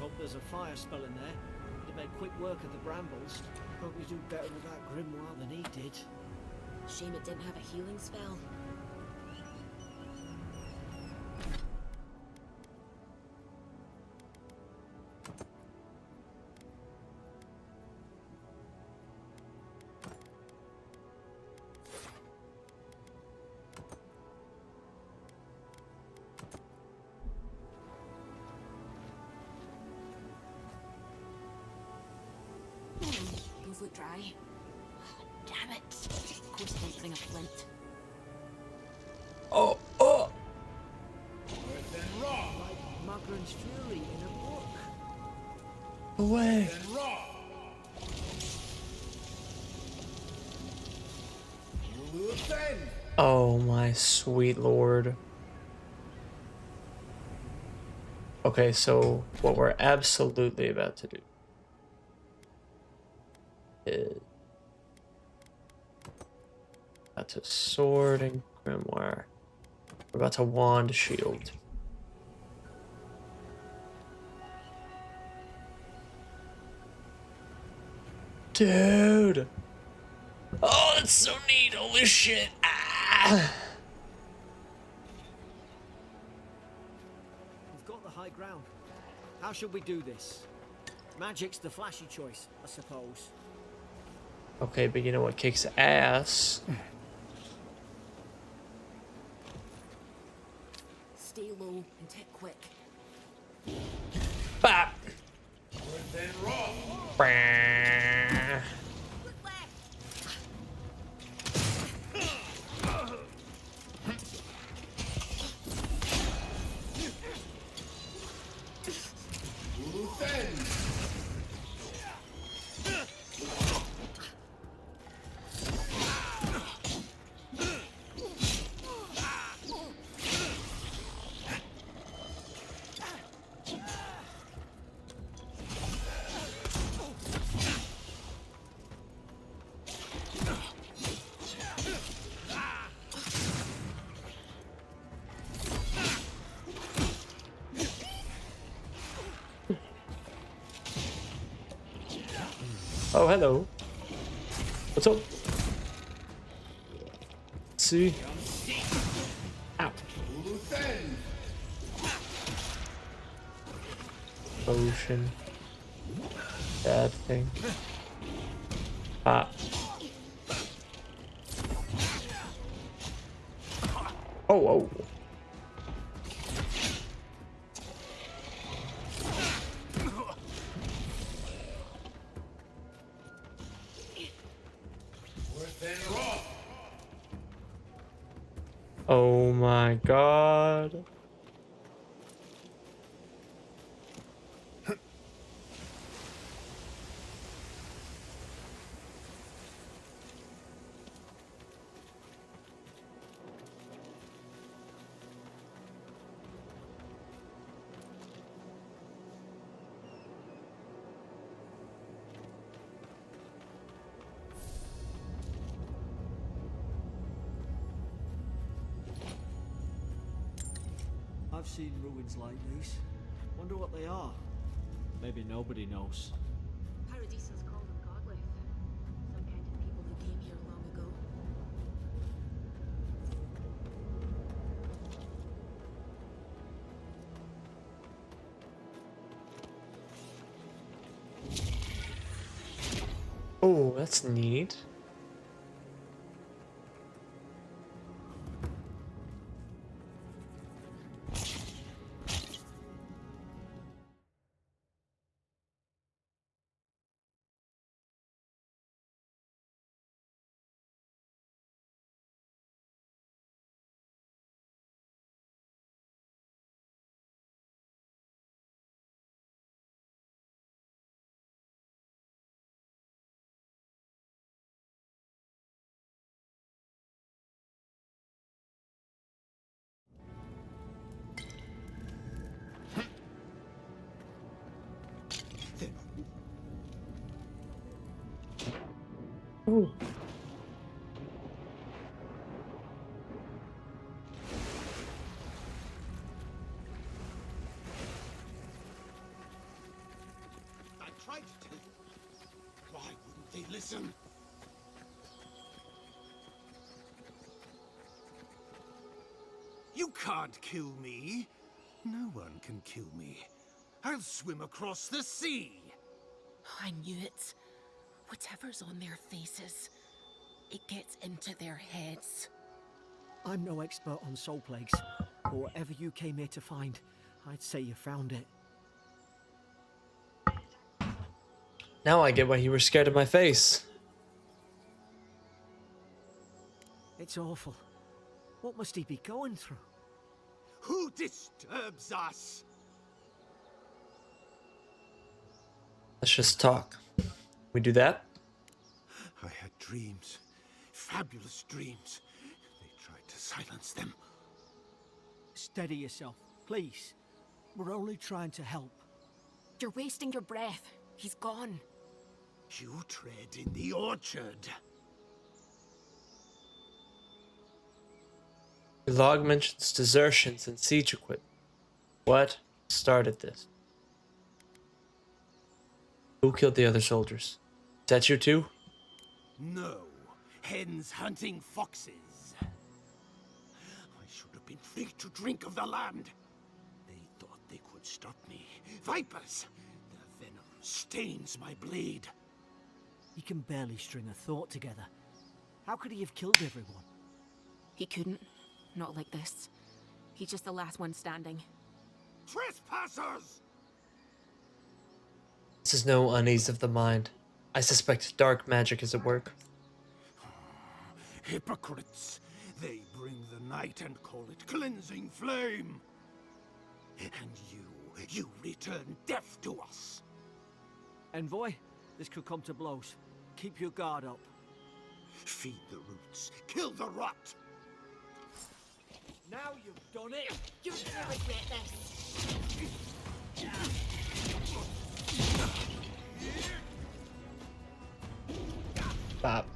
Hope there's a fire spell in there. He made quick work of the brambles. Hope we do better with that grimoire than he did. Shame it didn't have a healing spell. Those look dry. Damn it. Of course I didn't bring a flint. Oh, oh. Like Magran's Fury in a book. Away. Oh my sweet lord. Okay, so what we're absolutely about to do is about to sword and grimoire. We're about to wand shield. Dude! Oh, that's so neat! Holy shit! Ah! We've got the high ground. How should we do this? Magic's the flashy choice, I suppose. Okay, but you know what kicks ass? Stay low and tick quick. Bop! Bah. Look left! Oh, hello. What's up? Let's see. Ow. Potion. Bad thing. Ah. Oh, oh. Oh my god. I've seen ruins like these. Wonder what they are. Maybe nobody knows. Paradisans call them godlike. Some kind of people who came here long ago. Oh, that's neat. Ooh. I tried to tell you. Why wouldn't they listen? You can't kill me. No one can kill me. I'll swim across the sea. I knew it. Whatever's on their faces, it gets into their heads. I'm no expert on soul plagues, but whatever you came here to find, I'd say you found it. Now I get why you were scared of my face. It's awful. What must he be going through? Who disturbs us? Let's just talk. We do that? I had dreams. Fabulous dreams. They tried to silence them. Steady yourself, please. We're only trying to help. You're wasting your breath. He's gone. You tread in the orchard. The log mentions desertions and siege equipment. What started this? Who killed the other soldiers? Is that you too? No. Hens hunting foxes. I should have been free to drink of the land. They thought they could stop me. Vipers! Their venom stains my blade. He can barely string a thought together. How could he have killed everyone? He couldn't. Not like this. He's just the last one standing. Trespassers! This is no unease of the mind. I suspect dark magic is at work. Hypocrites! They bring the night and call it cleansing flame. And you return death to us. Envoy, this could come to blows. Keep your guard up. Feed the roots, kill the rot. Now you've done it! You're gonna regret this. Bop.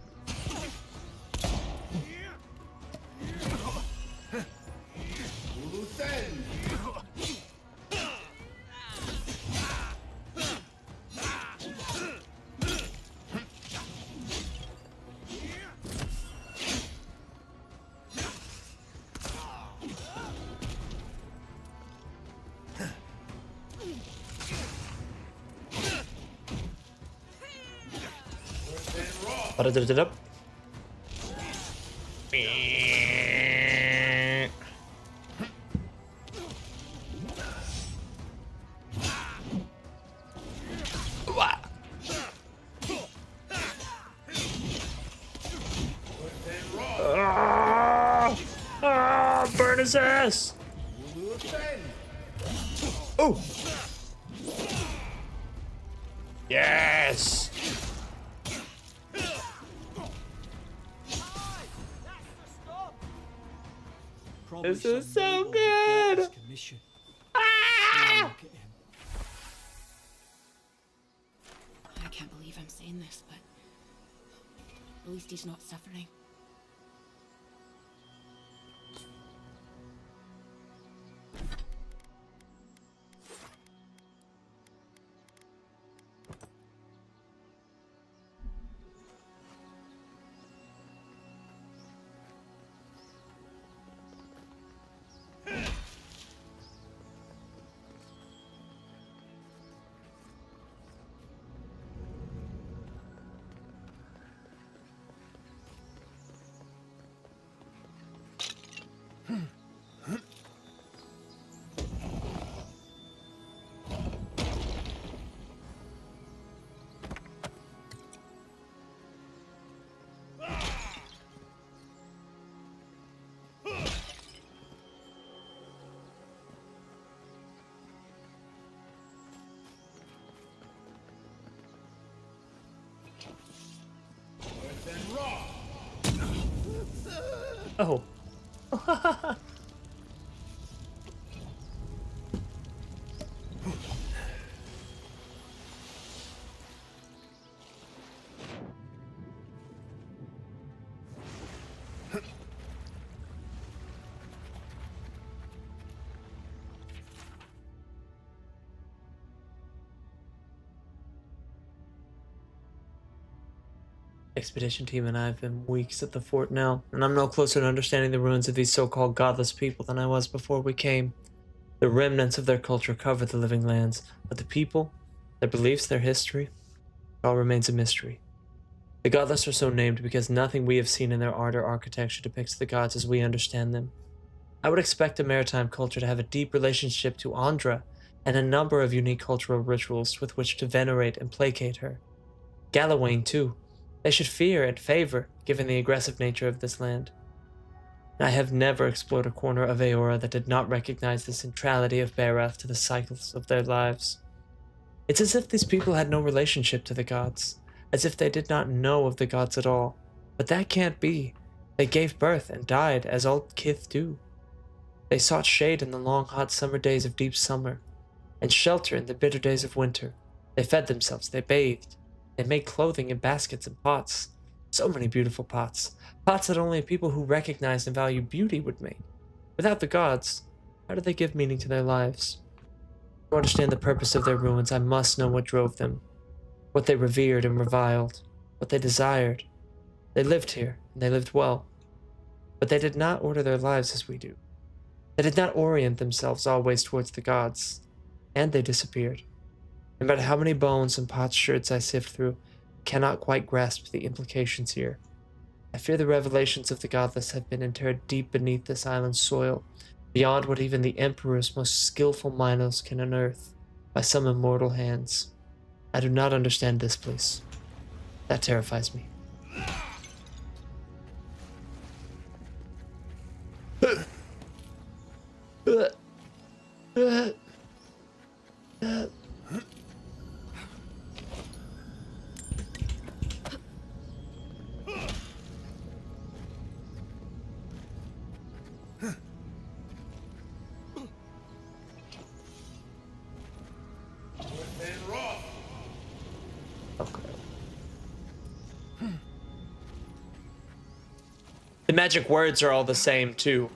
Ba-da-da-da-da. Burn his ass! Oh! Yes! This is so good! Ah! Look at him. I can't believe I'm saying this, but at least he's not suffering. Oh. Expedition team and I have been weeks at the fort now, and I'm no closer to understanding the ruins of these so-called godless people than I was before we came. The remnants of their culture cover the living lands, but the people, their beliefs, their history, it all remains a mystery. The godless are so named because nothing we have seen in their art or architecture depicts the gods as we understand them. I would expect a maritime culture to have a deep relationship to Andra and a number of unique cultural rituals with which to venerate and placate her. Gallowayne, too. They should fear and favor, given the aggressive nature of this land. I have never explored a corner of Aora that did not recognize the centrality of Berath to the cycles of their lives. It's as if these people had no relationship to the gods, as if they did not know of the gods at all. But that can't be. They gave birth and died as all kith do. They sought shade in the long hot summer days of deep summer, and shelter in the bitter days of winter. They fed themselves, they bathed, they made clothing in baskets and pots. So many beautiful pots. Pots that only people who recognize and value beauty would make. Without the gods, how do they give meaning to their lives? To understand the purpose of their ruins, I must know what drove them, what they revered and reviled, what they desired. They lived here, and they lived well. But they did not order their lives as we do. They did not orient themselves always towards the gods, and they disappeared. No matter how many bones and potsherds I sift through, I cannot quite grasp the implications here. I fear the revelations of the godless have been interred deep beneath this island's soil, beyond what even the Emperor's most skillful miners can unearth by some immortal hands. I do not understand this place. That terrifies me. Okay. The magic words are all the same too.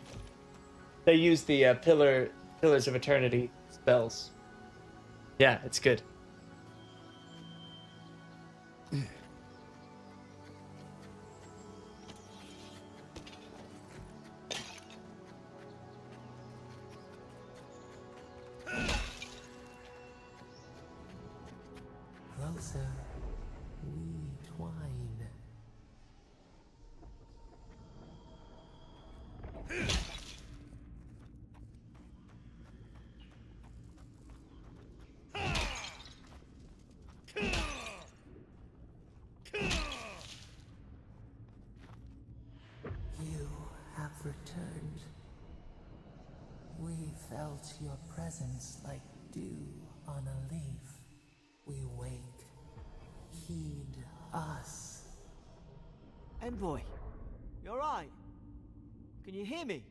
They use the pillars of eternity spells. Yeah, it's good. Closer, we twine. You have returned. We felt your presence like dew on a leaf. We wake. Heed us. Envoy, you alright? Can you hear me?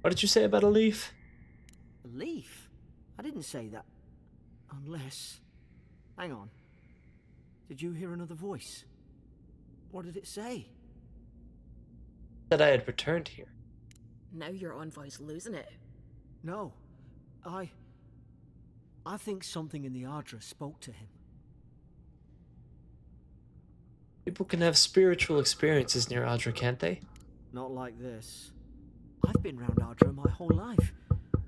What did you say about a leaf? A leaf? I didn't say that. Unless... Hang on. Did you hear another voice? What did it say? Said I had returned here. Now your envoy's losing it. No. I think something in the Ardra spoke to him. People can have spiritual experiences near Audra, can't they? Not like this. I've been round Ardra my whole life,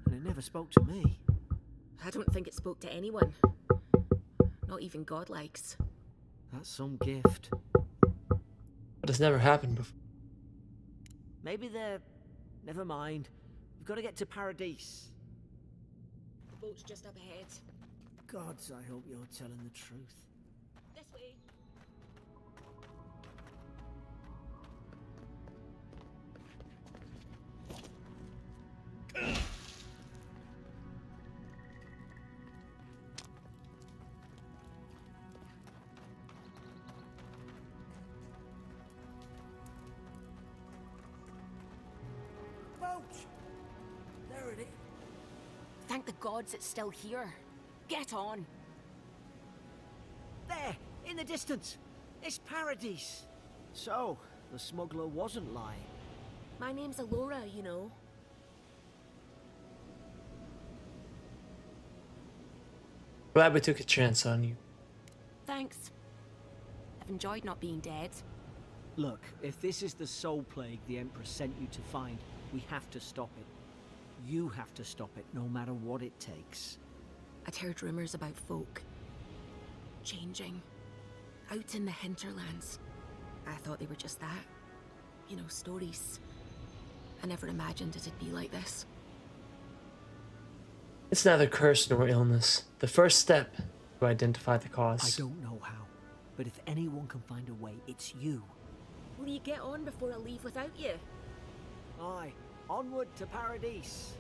and it never spoke to me. I don't think it spoke to anyone. Not even godlikes. That's some gift. But it's never happened before. Maybe they're... Never mind. We've got to get to Paradise. The boat's just up ahead. Gods, I hope you're telling the truth. This way. Boat! There it is. Thank the gods it's still here. Get on. There! In the distance! It's Paradise! So, the smuggler wasn't lying. My name's Alora, you know. Glad we took a chance on you. Thanks. I've enjoyed not being dead. Look, if this is the soul plague the Emperor sent you to find, we have to stop it. You have to stop it, no matter what it takes. I'd heard rumors about folk changing out in the hinterlands. I thought they were just that. You know, stories. I never imagined it'd be like this. It's neither curse nor illness. The first step to identify the I cause. don't know how, but if anyone can find a way, it's you. Will you get on before I leave without you? Aye, onward to Paradise.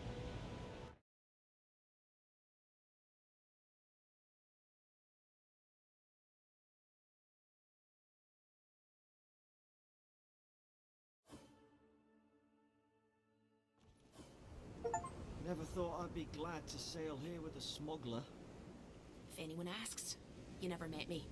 Never thought I'd be glad to sail here with a smuggler. If anyone asks, you never met me.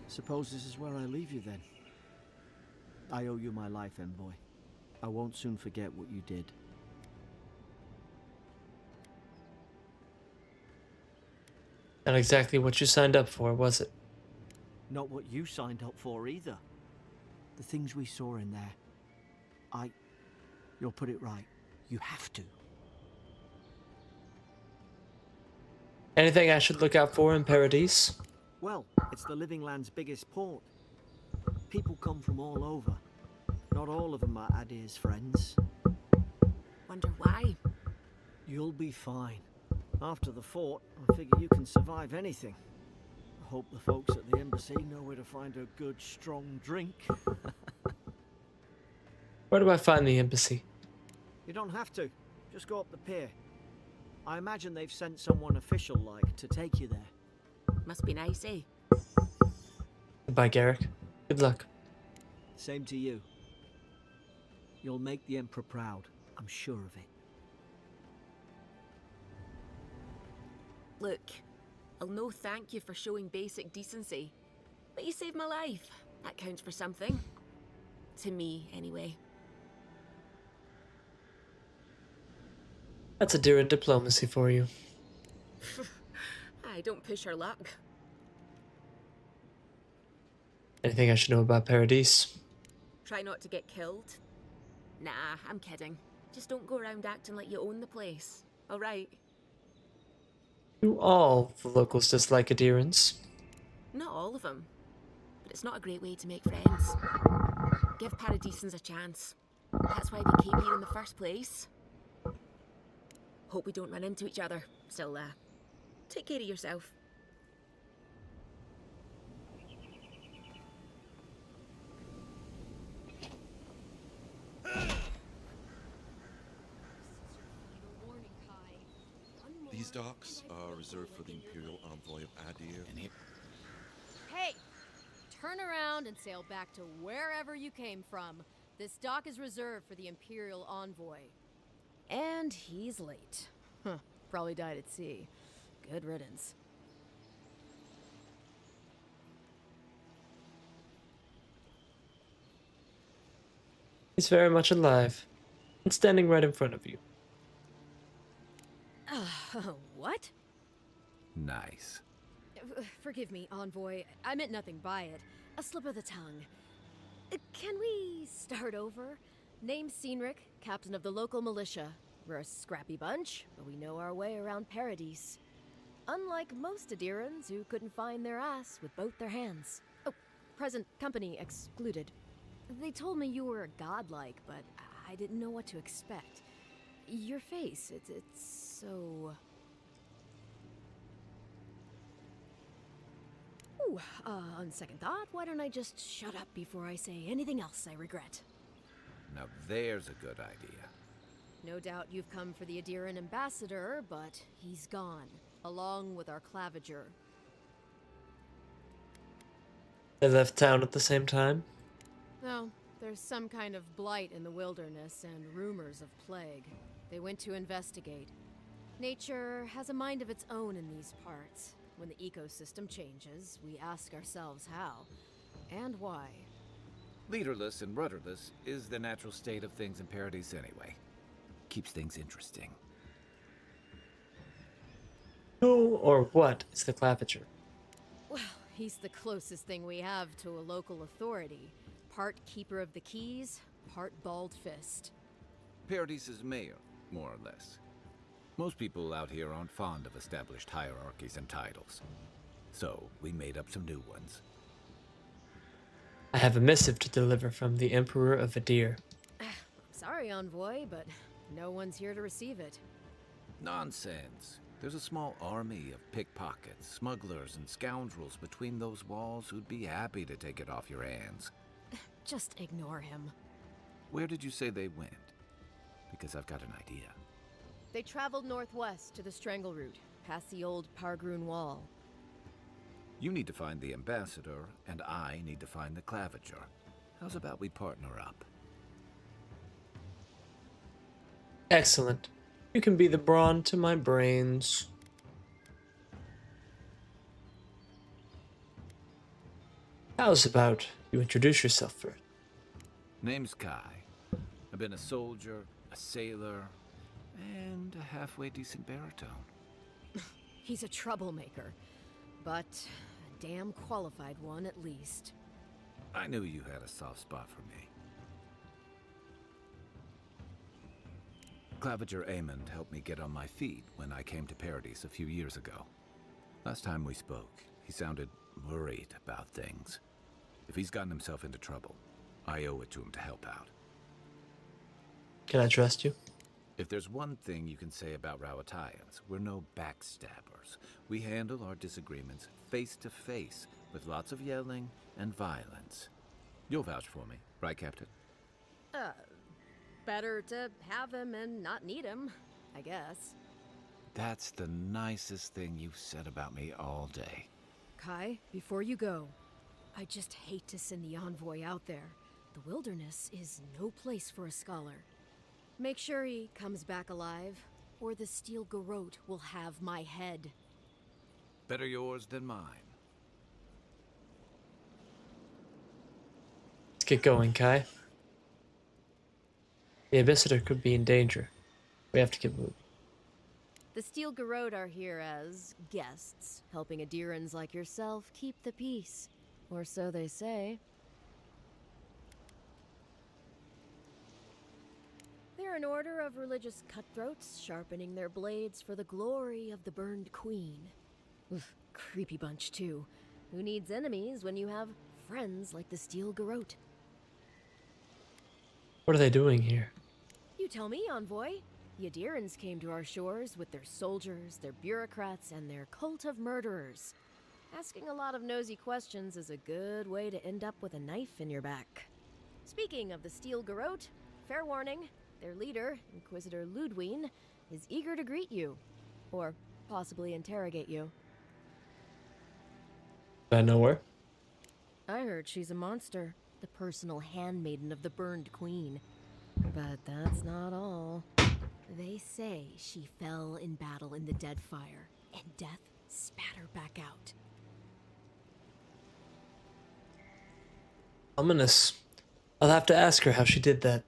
Suppose this is where I leave you then. I owe you my life, envoy. I won't soon forget what you did. Not exactly what you signed up for, was it? Not what you signed up for either. The things we saw in there. You'll put it right. You have to. Anything I should look out for in Paradise? Well, it's the Living Land's biggest port. People come from all over. Not all of them are Adir's friends. Wonder why? You'll be fine. After the fort, I figure you can survive anything. I hope the folks at the embassy know where to find a good, strong drink. Where do I find the embassy? You don't have to. Just go up the pier. I imagine they've sent someone official-like to take you there. Must be nice, eh? Goodbye, Garrick. Good luck. Same to you. You'll make the Emperor proud. I'm sure of it. Look, I'll no thank you for showing basic decency. But you saved my life. That counts for something. To me, anyway. That's a dear diplomacy for you. I don't push her luck. Anything I should know about Paradise? Try not to get killed. Nah, I'm kidding. Just don't go around acting like you own the place. Alright? Do all the locals dislike adherents? Not all of them. But it's not a great way to make friends. Give Paradisans a chance. That's why we came here in the first place. Hope we don't run into each other. Still, take care of yourself. docks are reserved for the Imperial Envoy of Adir. Hey! Turn around and sail back to wherever you came from. This dock is reserved for the Imperial Envoy. And he's late. Huh. Probably died at sea. Good riddance. He's very much alive and standing right in front of you. What? Nice. Forgive me, Envoy. I meant nothing by it. A slip of the tongue. Can we start over? Name's Cynric, captain of the local militia. We're a scrappy bunch, but we know our way around Paradise. Unlike most Adirans who couldn't find their ass with both their hands. Oh, present company excluded. They told me you were godlike, but I didn't know what to expect. Your face, it's so... Ooh, on second thought, why don't I just shut up before I say anything else I regret? Now there's a good idea. No doubt you've come for the Adiran ambassador, but he's gone, along with our claviger. They left town at the same time. No, there's some kind of blight in the wilderness and rumors of plague. They went to investigate. Nature has a mind of its own in these parts. When the ecosystem changes, we ask ourselves how and why. Leaderless and rudderless is the natural state of things in Paradise anyway. Keeps things interesting. Who or what is the claviger? Well, he's the closest thing we have to a local authority. Part keeper of the keys, part bald fist. Paradise's mayor, more or less. Most people out here aren't fond of established hierarchies and titles. So, we made up some new ones. I have a missive to deliver from the Emperor of Adir. Sorry, Envoy, but no one's here to receive it. Nonsense. There's a small army of pickpockets, smugglers, and scoundrels between those walls who'd be happy to take it off your hands. Just ignore him. Where did you say they went? Because I've got an idea. They traveled northwest to the Strangle Route, past the old Pargroon Wall. You need to find the ambassador, and I need to find the claviger. How's about we partner up? Excellent. You can be the brawn to my brains. How's about you introduce yourself first? Name's Kai. I've been a soldier, a sailor, and a halfway decent baritone. He's a troublemaker, but a damn qualified one at least. I knew you had a soft spot for me. Claviger Amond helped me get on my feet when I came to Paradise a few years ago. Last time we spoke, he sounded worried about things. If he's gotten himself into trouble, I owe it to him to help out. Can I trust you? If there's one thing you can say about Rowatayans, we're no backstabbers. We handle our disagreements face to face, with lots of yelling and violence. You'll vouch for me, right, Captain? Better to have him and not need him, I guess. That's the nicest thing you've said about me all day. Kai, before you go, I just hate to send the envoy out there. The wilderness is no place for a scholar. Make sure he comes back alive, or the Steel Garrote will have my head. Better yours than mine. Let's get going, Kai. The ambassador could be in danger. We have to get moving. The Steel Garrote are here as guests, helping Adirans like yourself keep the peace. Or so they say. They're an order of religious cutthroats, sharpening their blades for the glory of the burned queen. Oof, creepy bunch, too. Who needs enemies when you have friends like the Steel Garrote? What are they doing here? You tell me, Envoy. The Adirans came to our shores with their soldiers, their bureaucrats, and their cult of murderers. Asking a lot of nosy questions is a good way to end up with a knife in your back. Speaking of the Steel Garrote, fair warning, their leader, Inquisitor Ludwine, is eager to greet you. Or possibly interrogate you. I know where. I heard she's a monster, the personal handmaiden of the burned queen. But that's not all. They say she fell in battle in the dead fire, and death spat her back out. I'll have to ask her how she did that.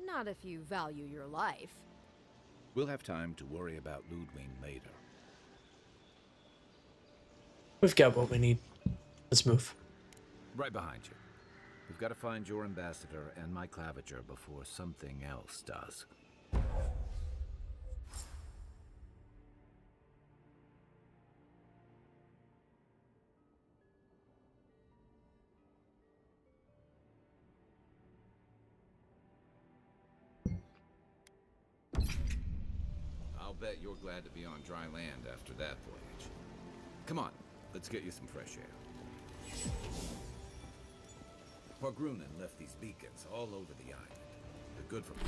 Not if you value your life. We'll have time to worry about Ludwig later. We've got what we need. Let's move. Right behind you. We've got to find your ambassador and my claviger before something else does. I'll bet you're glad to be on dry land after that voyage. Come on, let's get you some fresh air. Pargrunen left these beacons all over the island. They're good for me.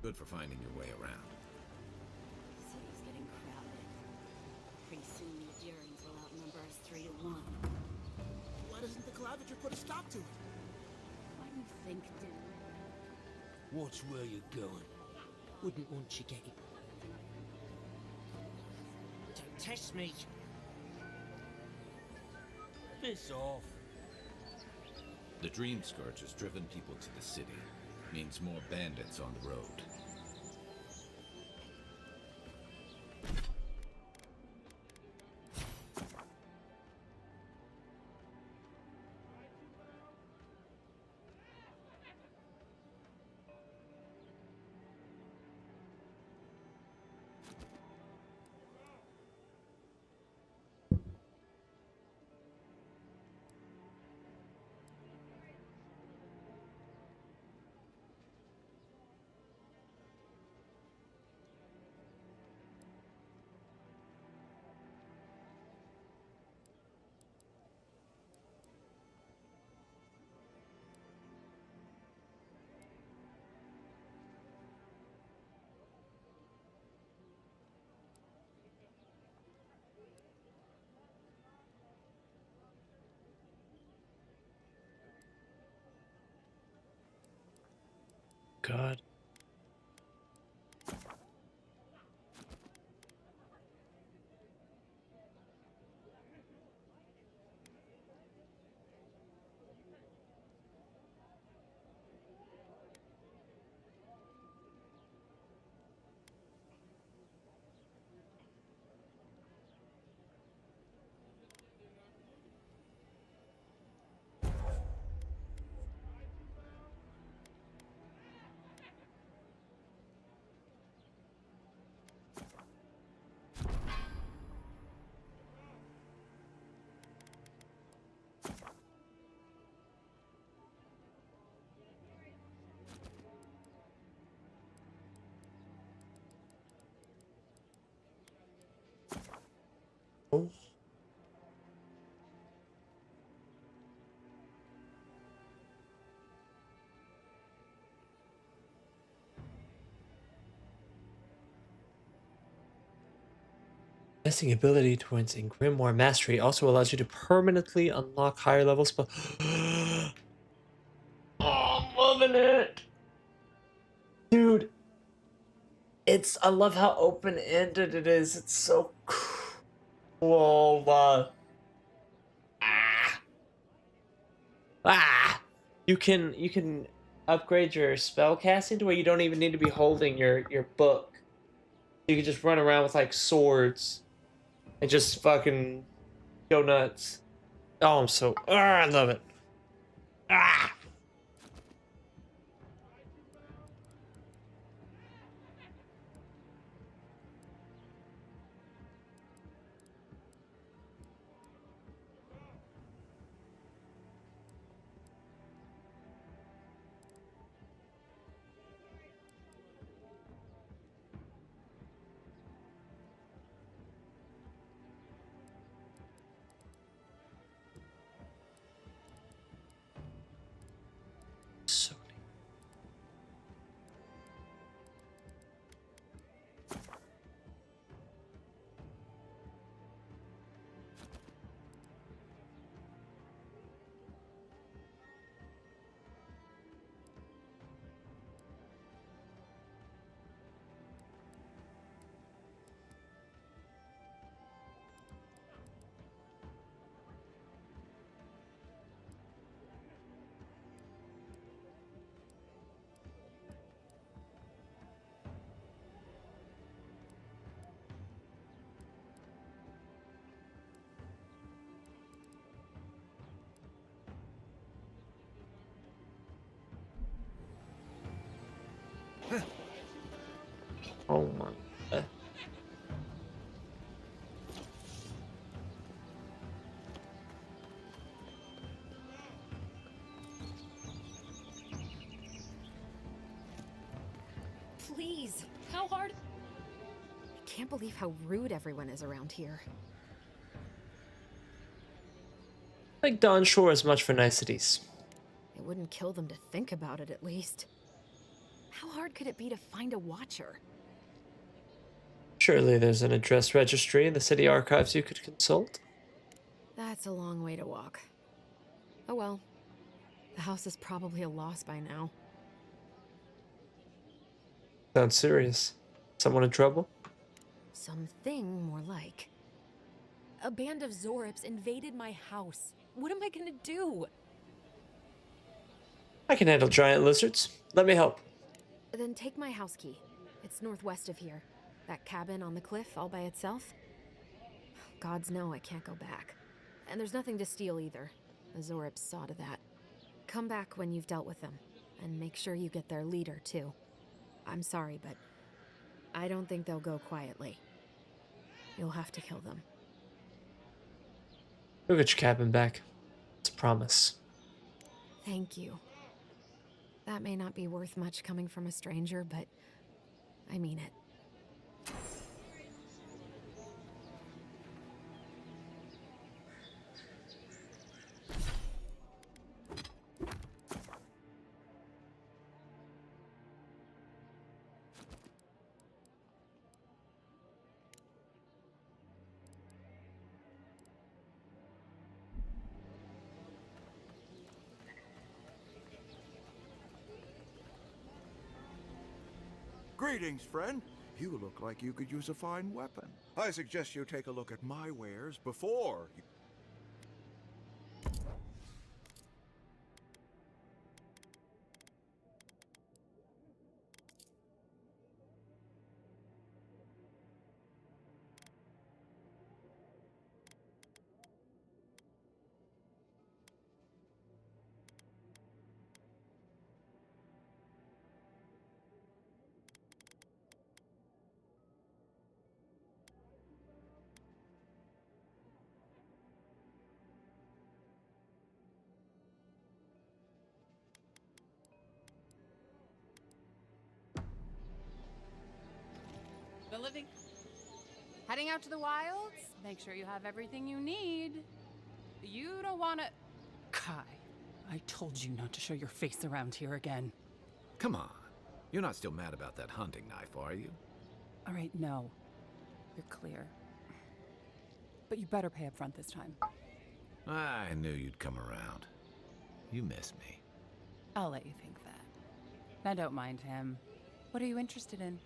Good for finding your way around. City's getting crowded. Pretty soon the Adherents will outnumber us 3-1. Why doesn't the Claviger put a stop to it? What do you think, dude? Watch where you're going. Wouldn't want you getting... Don't test me. Piss off. The Dream Scourge has driven people to the city. Means more bandits on the road. God. Oh. Investing ability towards in Grimoire Mastery also allows you to permanently unlock higher level spells. Oh, I'm loving it. Dude. I love how open-ended it is. It's so cool. You can upgrade your spell casting to where you don't even need to be holding your book. You can just run around with like swords and just fucking go nuts. Oh, I love it. Sony. Oh my. Please, how hard? I can't believe how rude everyone is around here. I think Dawn Shore is much for niceties. It wouldn't kill them to think about it, at least. How hard could it be to find a watcher? Surely there's an address registry in the city archives you could consult. That's a long way to walk. Oh well. The house is probably a loss by now. Sounds serious. Someone in trouble? Something more like. A band of Zorips invaded my house. What am I gonna do? I can handle giant lizards. Let me help. Then take my house key. It's northwest of here. That cabin on the cliff all by itself. Gods know I can't go back. And there's nothing to steal either. The Zorips saw to that. Come back when you've dealt with them. And make sure you get their leader, too. I'm sorry, but I don't think they'll go quietly. You'll have to kill them. Go get your cabin back. It's a promise. Thank you. That may not be worth much coming from a stranger, but I mean it. Greetings, friend. You look like you could use a fine weapon. I suggest you take a look at my wares before you... The living. Heading out to the wilds? Make sure you have everything you need. You don't want to... Kai, I told you not to show your face around here again. Come on. You're not still mad about that hunting knife, are you? All right, no. You're clear. But you better pay up front this time. I knew you'd come around. You miss me. I'll let you think that. Now don't mind him. What are you interested in?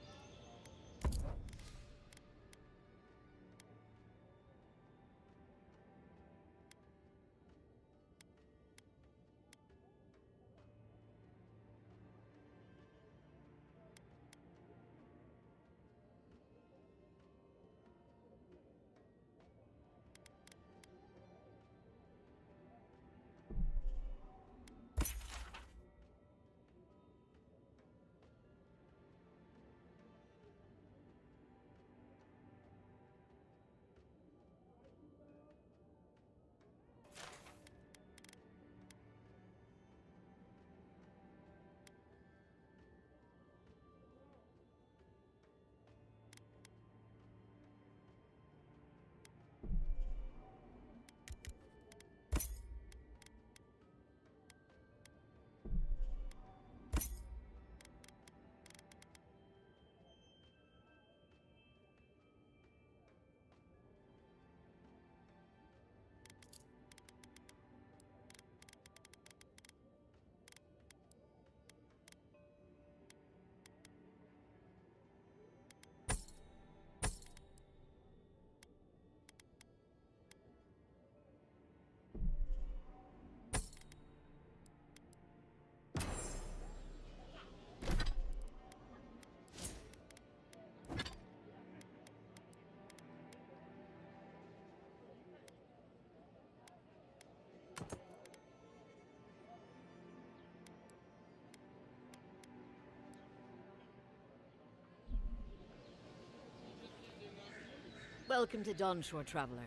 Welcome to Dawnshore, Traveler.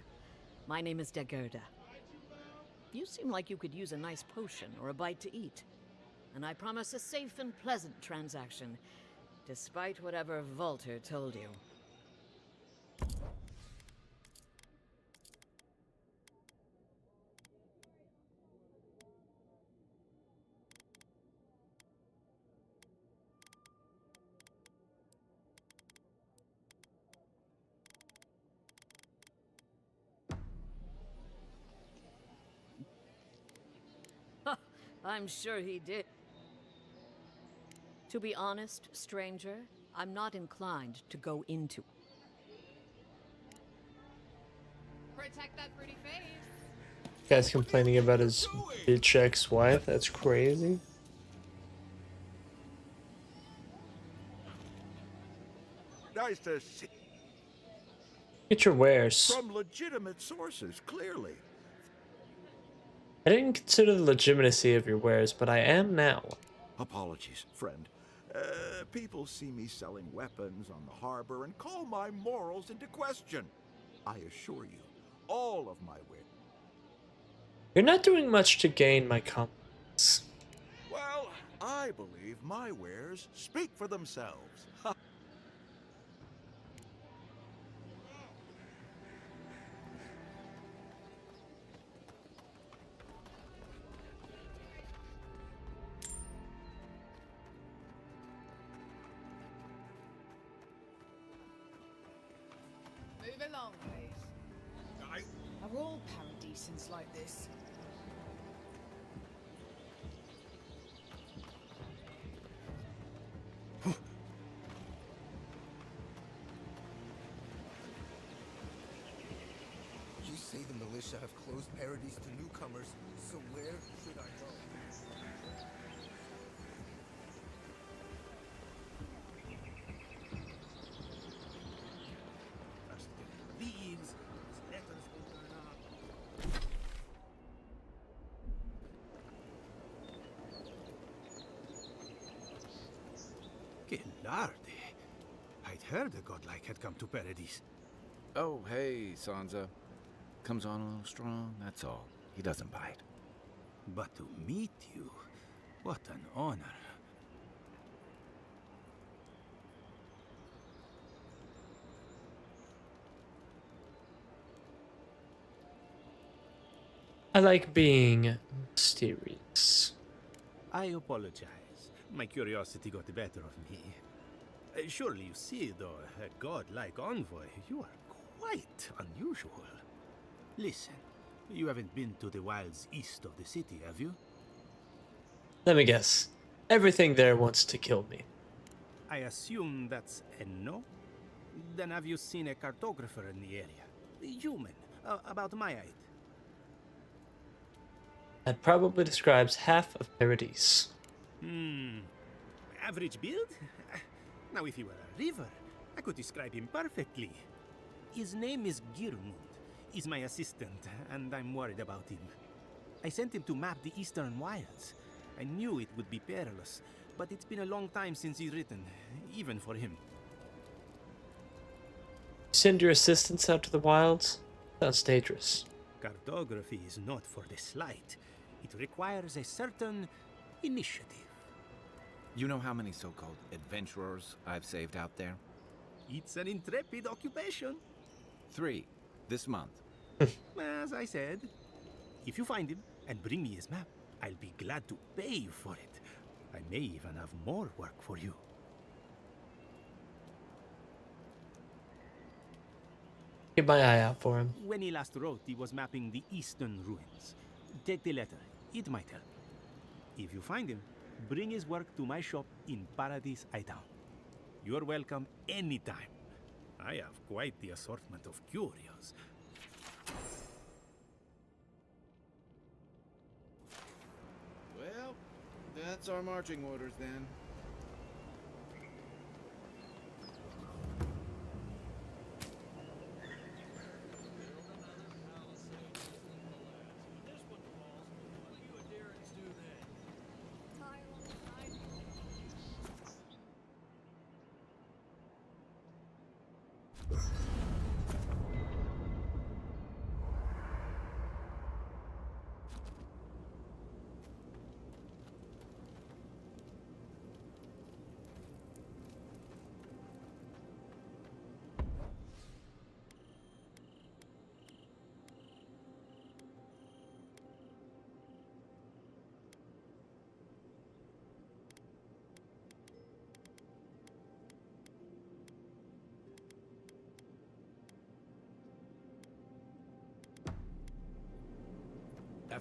My name is Dagerda. You seem like you could use a nice potion or a bite to eat. And I promise a safe and pleasant transaction, despite whatever Volter told you. I'm sure he did. To be honest, stranger, I'm not inclined to go into. Protect that pretty face. Guy's complaining about his bitch ex-wife. That's crazy. Nice to see. Get your wares. From legitimate sources, clearly. I didn't consider the legitimacy of your wares, but I am now. Apologies, friend. People see me selling weapons on the harbor and call my morals into question. I assure you, all of my wares. You're not doing much to gain my confidence. Well, I believe my wares speak for themselves. Move along, please. Are all paradisans like this? You say the militia have closed Paradise to newcomers, so where should I go? Leaves, letters will turn up. Gelarde. I'd heard a godlike had come to Paradise. Oh, hey, Sansa. Comes on a little strong, that's all. He doesn't bite. But to meet you, what an honor. I like being mysterious. I apologize. My curiosity got the better of me. Surely you see, though, a godlike envoy, you are quite unusual. Listen, you haven't been to the wilds east of the city, have you? Let me guess. Everything there wants to kill me. I assume that's a no? Then have you seen a cartographer in the area? A human, about my height. That probably describes half of Paradise. Average build? Now, if he were a river, I could describe him perfectly. His name is Girmund. He's my assistant, and I'm worried about him. I sent him to map the eastern wilds. I knew it would be perilous, but it's been a long time since he's written, even for him. Send your assistants out to the wilds? Sounds dangerous. Cartography is not for the slight. It requires a certain initiative. You know how many so-called adventurers I've saved out there? It's an intrepid occupation. 3, this month. As I said, if you find him and bring me his map, I'll be glad to pay you for it. I may even have more work for you. Keep my eye out for him. When he last wrote, he was mapping the eastern ruins. Take the letter. It might help. If you find him, bring his work to my shop in Paradise Hightown. You're welcome anytime. I have quite the assortment of curios. Well, that's our marching orders then.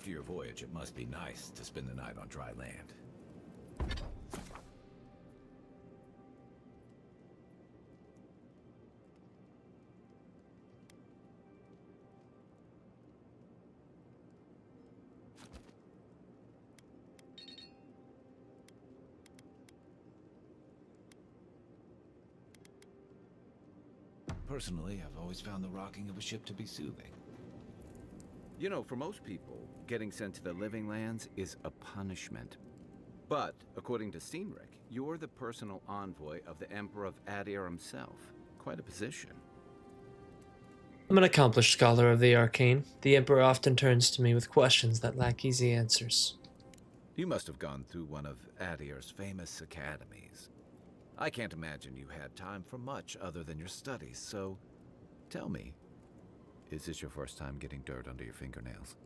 After your voyage, it must be nice to spend the night on dry land. Personally, I've always found the rocking of a ship to be soothing. You know, for most people, getting sent to the Living Lands is a punishment. But, according to Cynric, you're the personal envoy of the Emperor of Adir himself. Quite a position. I'm an accomplished scholar of the arcane. The Emperor often turns to me with questions that lack easy answers. You must have gone through one of Adir's famous academies. I can't imagine you had time for much other than your studies, so tell me, is this your first time getting dirt under your fingernails?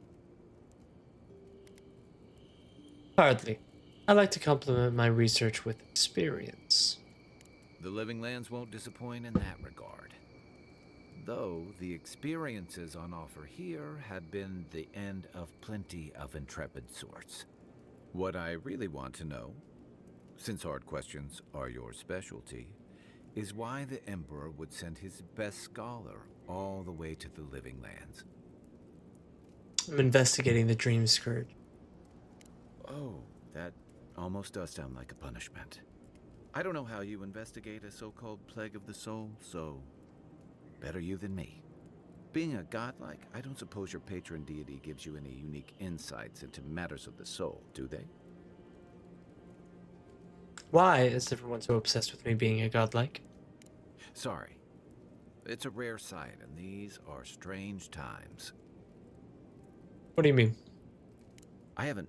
Hardly. I like to complement my research with experience. The Living Lands won't disappoint in that regard. Though the experiences on offer here had been the end of plenty of intrepid sorts. What I really want to know, since hard questions are your specialty, is why the Emperor would send his best scholar all the way to the Living Lands. I'm investigating the Dream Scourge. Oh, that almost does sound like a punishment. I don't know how you investigate a so-called plague of the soul, so better you than me. Being a godlike, I don't suppose your patron deity gives you any unique insights into matters of the soul, do they? Why is everyone so obsessed with me being a godlike? Sorry. It's a rare sight, and these are strange times. What do you mean? I haven't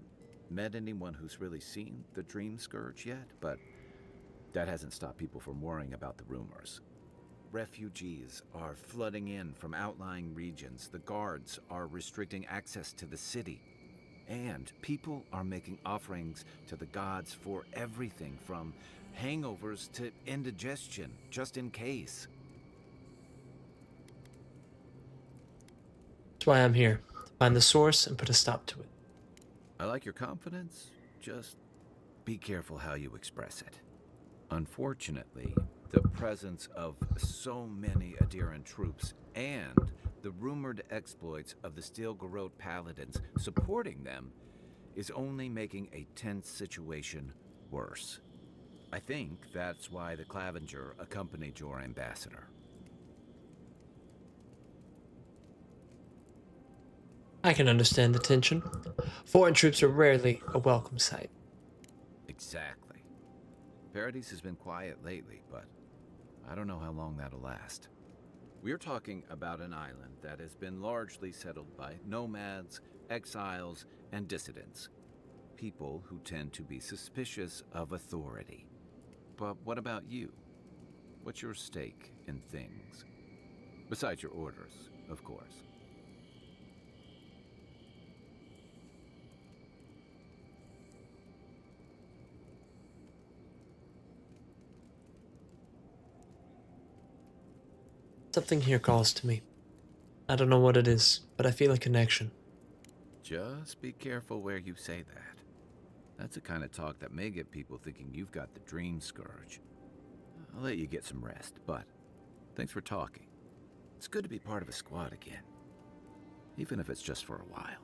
met anyone who's really seen the Dream Scourge yet, but that hasn't stopped people from worrying about the rumors. Refugees are flooding in from outlying regions. The guards are restricting access to the city. And people are making offerings to the gods for everything from hangovers to indigestion, just in case. That's why I'm here. To find the source and put a stop to it. I like your confidence. Just be careful how you express it. Unfortunately, the presence of so many Adiran troops and the rumored exploits of the Steel-Garrote Paladins supporting them is only making a tense situation worse. I think that's why the Clavenger accompanied your ambassador. I can understand the tension. Foreign troops are rarely a welcome sight. Exactly. Paradis has been quiet lately, but I don't know how long that'll last. We're talking about an island that has been largely settled by nomads, exiles, and dissidents. People who tend to be suspicious of authority. But what about you? What's your stake in things? Besides your orders, of course. Something here calls to me. I don't know what it is, but I feel a connection. Just be careful where you say that. That's the kind of talk that may get people thinking you've got the Dream Scourge. I'll let you get some rest, but thanks for talking. It's good to be part of a squad again, even if it's just for a while.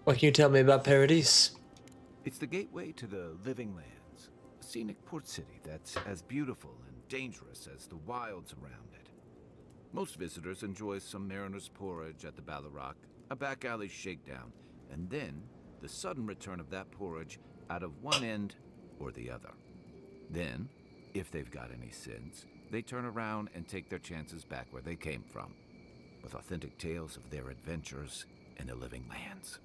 What can you tell me about Paradis? It's the gateway to the Living Lands, a scenic port city that's as beautiful and dangerous as the wilds around it. Most visitors enjoy some mariner's porridge at the Ballarrock, a back alley shakedown, and then the sudden return of that porridge out of one end or the other. Then, if they've got any sins, they turn around and take their chances back where they came from, with authentic tales of their adventures in the Living Lands.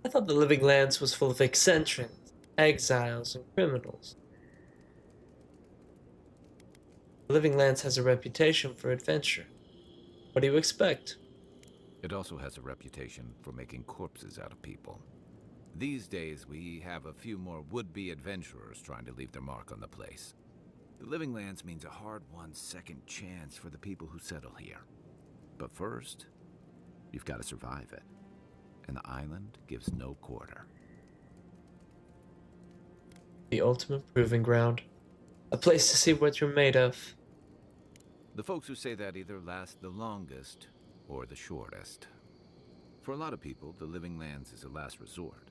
I thought the Living Lands was full of eccentrics, exiles, and criminals. The Living Lands has a reputation for adventure. What do you expect? It also has a reputation for making corpses out of people. These days, we have a few more would-be adventurers trying to leave their mark on the place. The Living Lands means a hard-won second chance for the people who settle here. But first, you've got to survive it. And the island gives no quarter. The ultimate proving ground. A place to see what you're made of. The folks who say that either last the longest or the shortest. For a lot of people, the Living Lands is a last resort.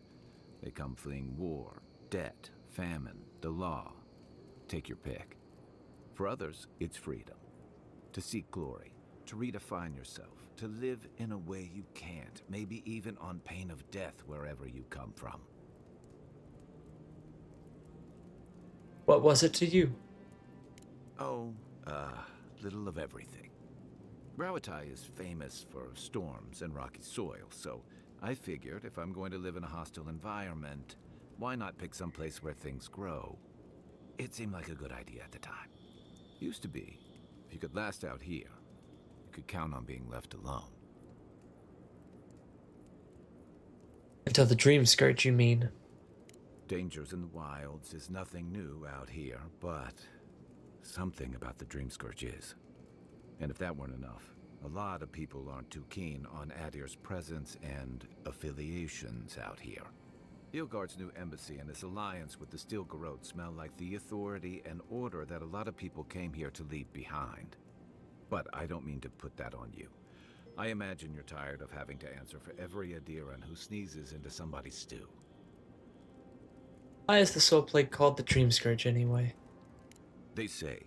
They come fleeing war, debt, famine, the law. Take your pick. For others, it's freedom. To seek glory, to redefine yourself, to live in a way you can't, maybe even on pain of death wherever you come from. What was it to you? Oh, little of everything. Rawatai is famous for storms and rocky soil, so I figured if I'm going to live in a hostile environment, why not pick some place where things grow? It seemed like a good idea at the time. Used to be, if you could last out here, you could count on being left alone. Until the dream skirt, you mean? Dangers in the wilds is nothing new out here, but something about the dream scourge is. And if that weren't enough, a lot of people aren't too keen on Adir's presence and affiliations out here. Ilgard's new embassy and his alliance with the Steel Garrote smell like the authority and order that a lot of people came here to leave behind. But I don't mean to put that on you. I imagine you're tired of having to answer for every Adiran who sneezes into somebody's stew. Why is the soul plague called the dream scourge anyway? They say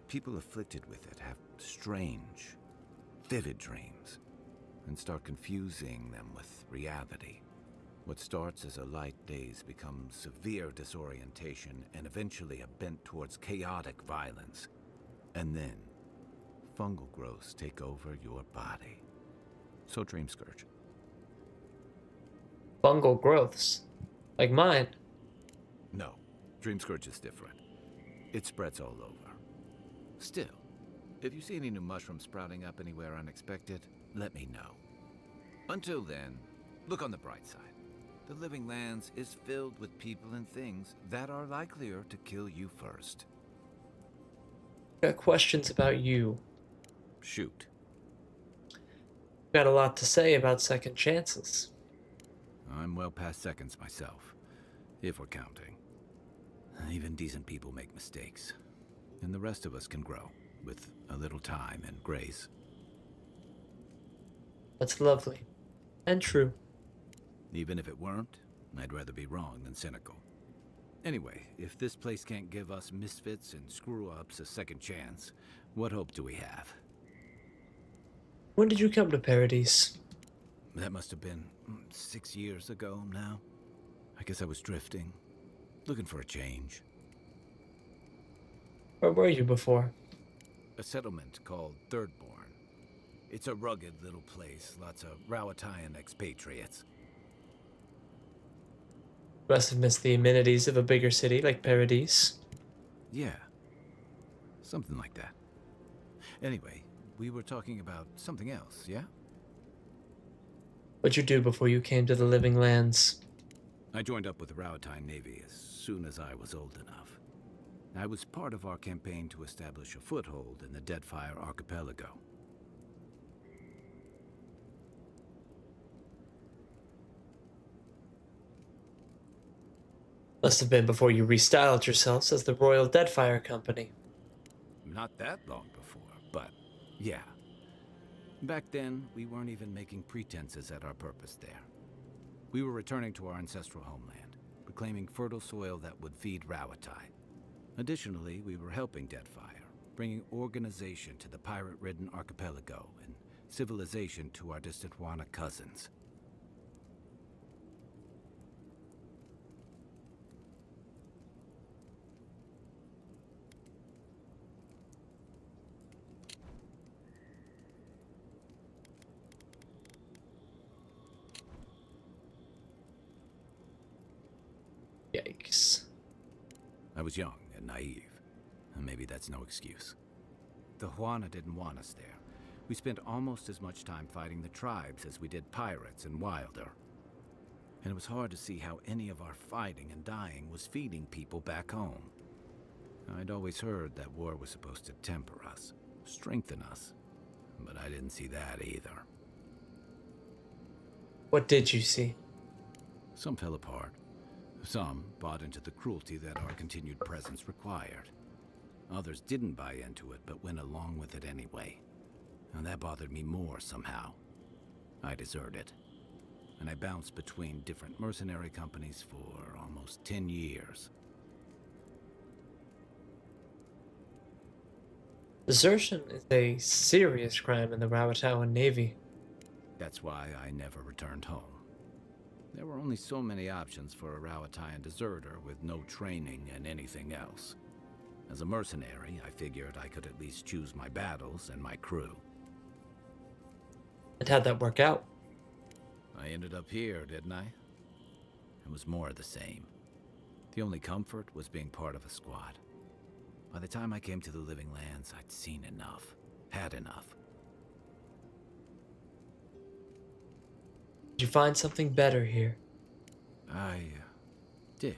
people afflicted with it have strange, vivid dreams and start confusing them with reality. What starts as a light daze becomes severe disorientation and eventually a bent towards chaotic violence. And then, fungal growths take over your body. So Dream Scourge. Fungal growths? Like mine? No, Dream Scourge is different. It spreads all over. Still, if you see any new mushrooms sprouting up anywhere unexpected, let me know. Until then, look on the bright side. The Living Lands is filled with people and things that are likelier to kill you first. Got questions about you. Shoot. Got a lot to say about second chances. I'm well past seconds myself, if we're counting. Even decent people make mistakes, and the rest of us can grow, with a little time and grace. That's lovely. And true. Even if it weren't, I'd rather be wrong than cynical. Anyway, if this place can't give us misfits and screw-ups a second chance, what hope do we have? When did you come to Paradise? That must have been 6 years ago now. I guess I was drifting, looking for a change. Where were you before? A settlement called Thirdborn. It's a rugged little place, lots of Rawatayan expatriates. Must have missed the amenities of a bigger city like Paradise. Yeah, something like that. Anyway, we were talking about something else, yeah? What'd you do before you came to the Living Lands? I joined up with the Rawatayan Navy as soon as I was old enough. I was part of our campaign to establish a foothold in the Deadfire Archipelago. Must have been before you restyled yourselves as the Royal Deadfire Company. Not that long before, but yeah. Back then, we weren't even making pretenses at our purpose there. We were returning to our ancestral homeland, reclaiming fertile soil that would feed Rawatai. Additionally, we were helping Deadfire, bringing organization to the pirate-ridden archipelago and civilization to our distant Wana cousins. Yikes. I was young and naive, and maybe that's no excuse. The Huana didn't want us there. We spent almost as much time fighting the tribes as we did pirates and Wilder. And it was hard to see how any of our fighting and dying was feeding people back home. I'd always heard that war was supposed to temper us, strengthen us, but I didn't see that either. What did you see? Some fell apart. Some bought into the cruelty that our continued presence required. Others didn't buy into it, but went along with it anyway. And that bothered me more somehow. I deserted. And I bounced between different mercenary companies for almost 10 years. Desertion is a serious crime in the Rawatawan Navy. That's why I never returned home. There were only so many options for a Rawatayan deserter with no training and anything else. As a mercenary, I figured I could at least choose my battles and my crew. And how'd that work out? I ended up here, didn't I? It was more of the same. The only comfort was being part of a squad. By the time I came to the Living Lands, I'd seen enough. Had enough. Did you find something better here? I did.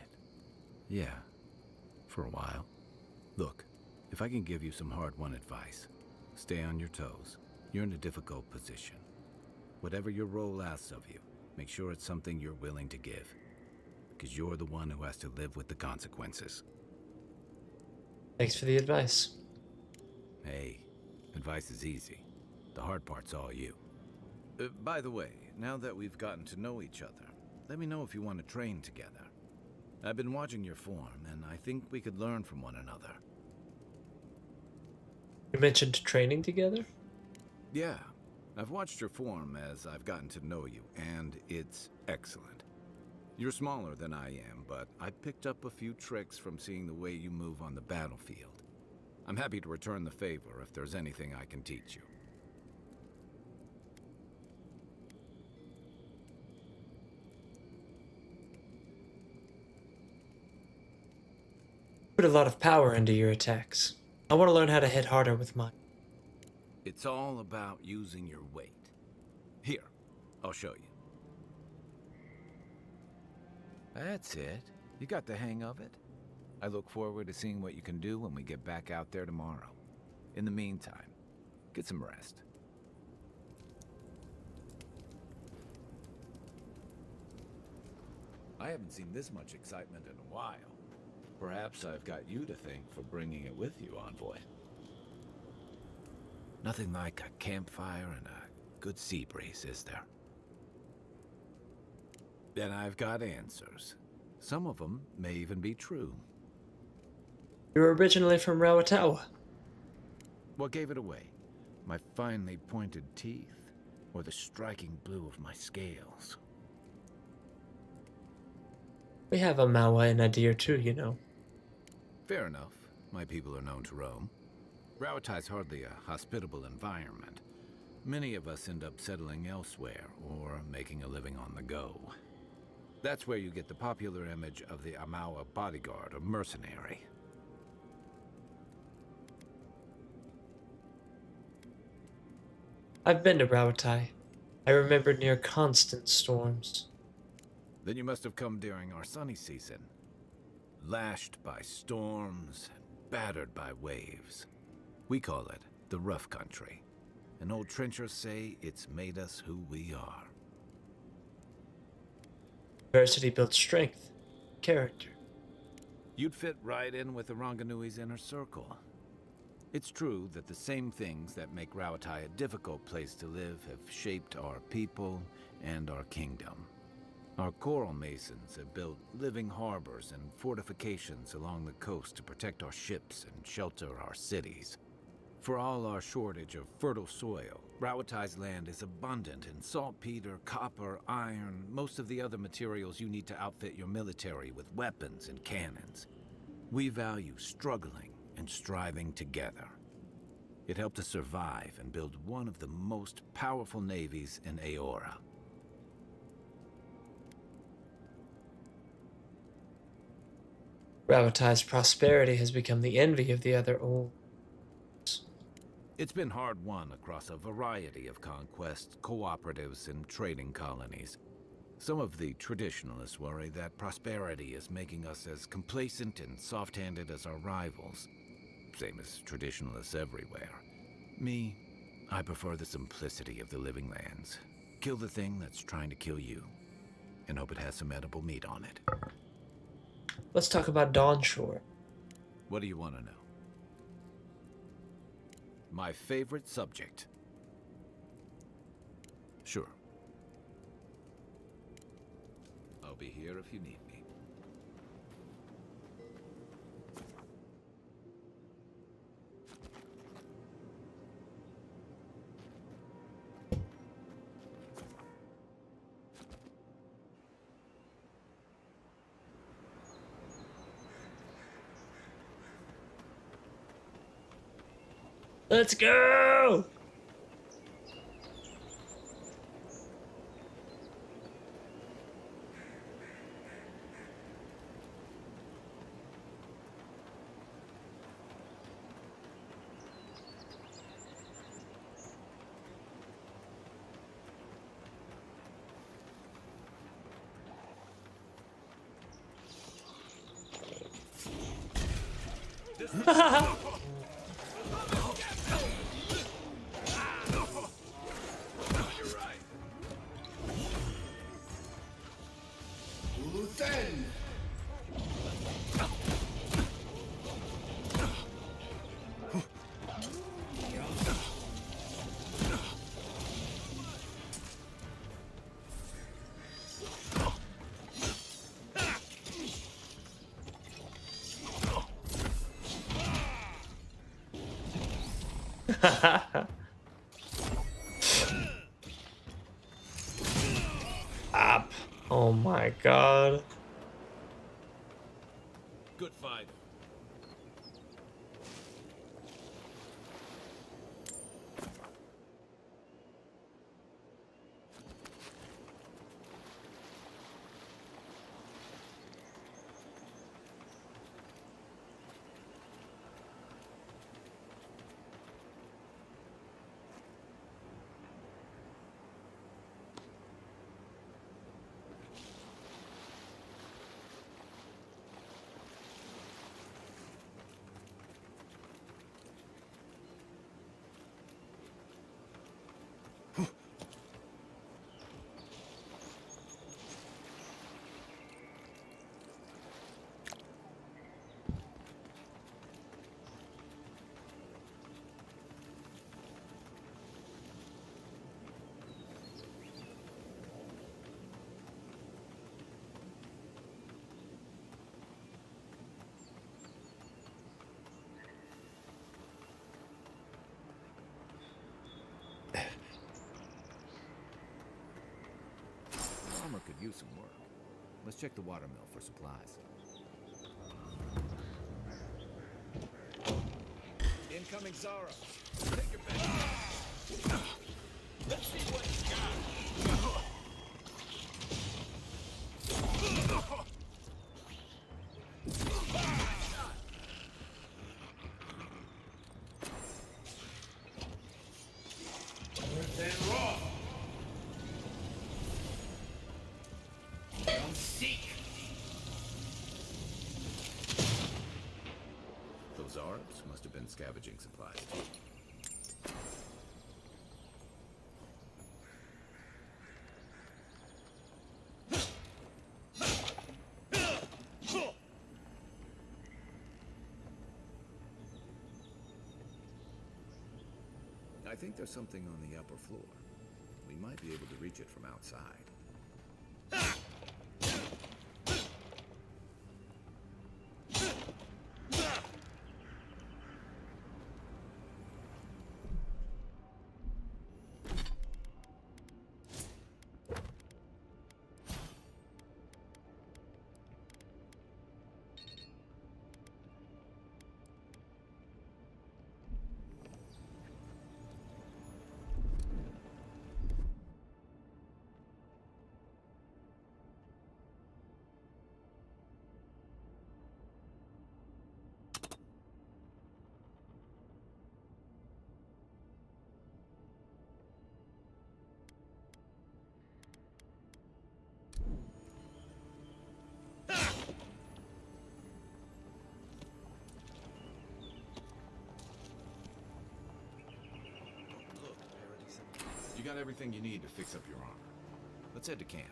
Yeah. For a while. Look, if I can give you some hard-won advice, stay on your toes. You're in a difficult position. Whatever your role asks of you, make sure it's something you're willing to give. Because you're the one who has to live with the consequences. Thanks for the advice. Hey, advice is easy. The hard part's all you. By the way, now that we've gotten to know each other, let me know if you want to train together. I've been watching your form, and I think we could learn from one another. You mentioned training together? Yeah, I've watched your form as I've gotten to know you, and it's excellent. You're smaller than I am, but I picked up a few tricks from seeing the way you move on the battlefield. I'm happy to return the favor if there's anything I can teach you. Put a lot of power into your attacks. I want to learn how to hit harder with mine. It's all about using your weight. Here, I'll show you. That's it. You got the hang of it. I look forward to seeing what you can do when we get back out there tomorrow. In the meantime, get some rest. I haven't seen this much excitement in a while. Perhaps I've got you to thank for bringing it with you, Envoy. Nothing like a campfire and a good sea breeze, is there? Then I've got answers. Some of them may even be true. You were originally from Rawatawa. What gave it away? My finely pointed teeth? Or the striking blue of my scales? We have a Mawa in Adir too, you know. Fair enough. My people are known to roam. Rawatai's hardly a hospitable environment. Many of us end up settling elsewhere, or making a living on the go. That's where you get the popular image of the Amawa bodyguard or mercenary. I've been to Rawatai. I remember near constant storms. Then you must have come during our sunny season. Lashed by storms and battered by waves. We call it the rough country. And old trenchers say it's made us who we are. Adversity builds strength, character. You'd fit right in with the Ranganui's inner circle. It's true that the same things that make Rawatai a difficult place to live have shaped our people and our kingdom. Our coral masons have built living harbors and fortifications along the coast to protect our ships and shelter our cities. For all our shortage of fertile soil, Rawatai's land is abundant in saltpeter, copper, iron, most of the other materials you need to outfit your military with weapons and cannons. We value struggling and striving together. It helped us survive and build one of the most powerful navies in Aora. Rawatai's prosperity has become the envy of the other old. It's been hard-won across a variety of conquests, cooperatives, and trading colonies. Some of the traditionalists worry that prosperity is making us as complacent and soft-handed as our rivals. Same as traditionalists everywhere. Me, I prefer the simplicity of the living lands. Kill the thing that's trying to kill you, and hope it has some edible meat on it. Let's talk about Dawn Shore. What do you want to know? My favorite subject. Sure. I'll be here if you need me. Let's go! Up. Oh my god. Good fight. Armor could use some work. Let's check the watermill for supplies. Incoming Zara. Take it back. Let's see what it's got. Those Arabs must have been scavenging supplies too. I think there's something on the upper floor. We might be able to reach it from outside. got everything you need to fix up your armor. Let's head to camp.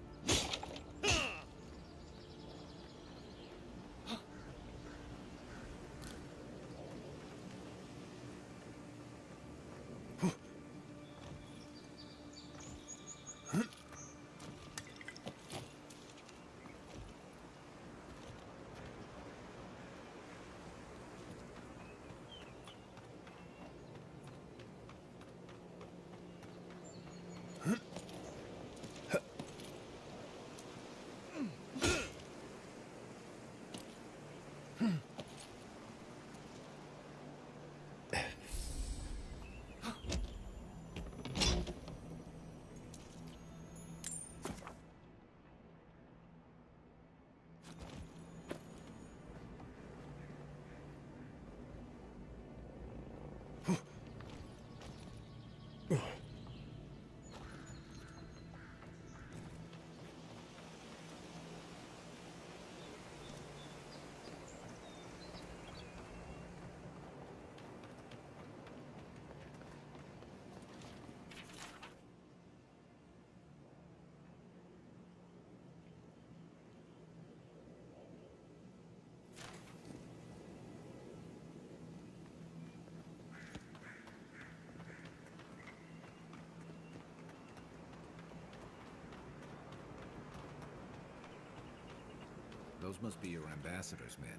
Those must be your ambassador's men.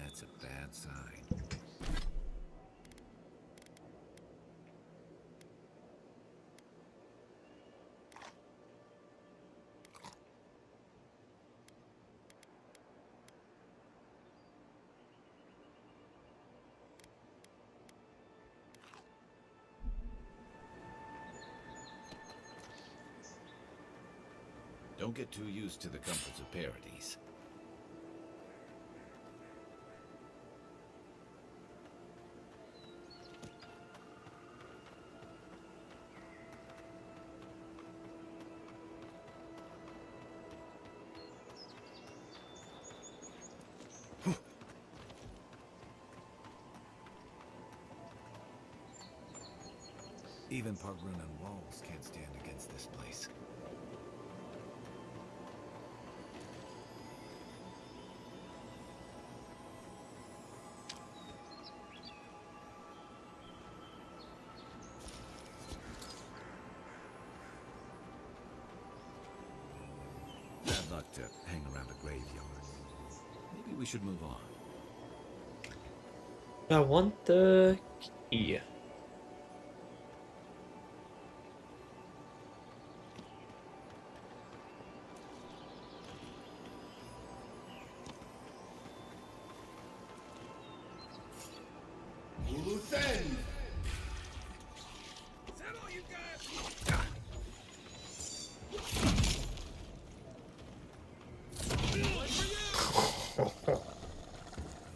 That's a bad sign. Don't get too used to the comforts of Paradis. Even Pargrun and walls can't stand against this place. Bad luck to hang around a graveyard. Maybe we should move on. I want the key.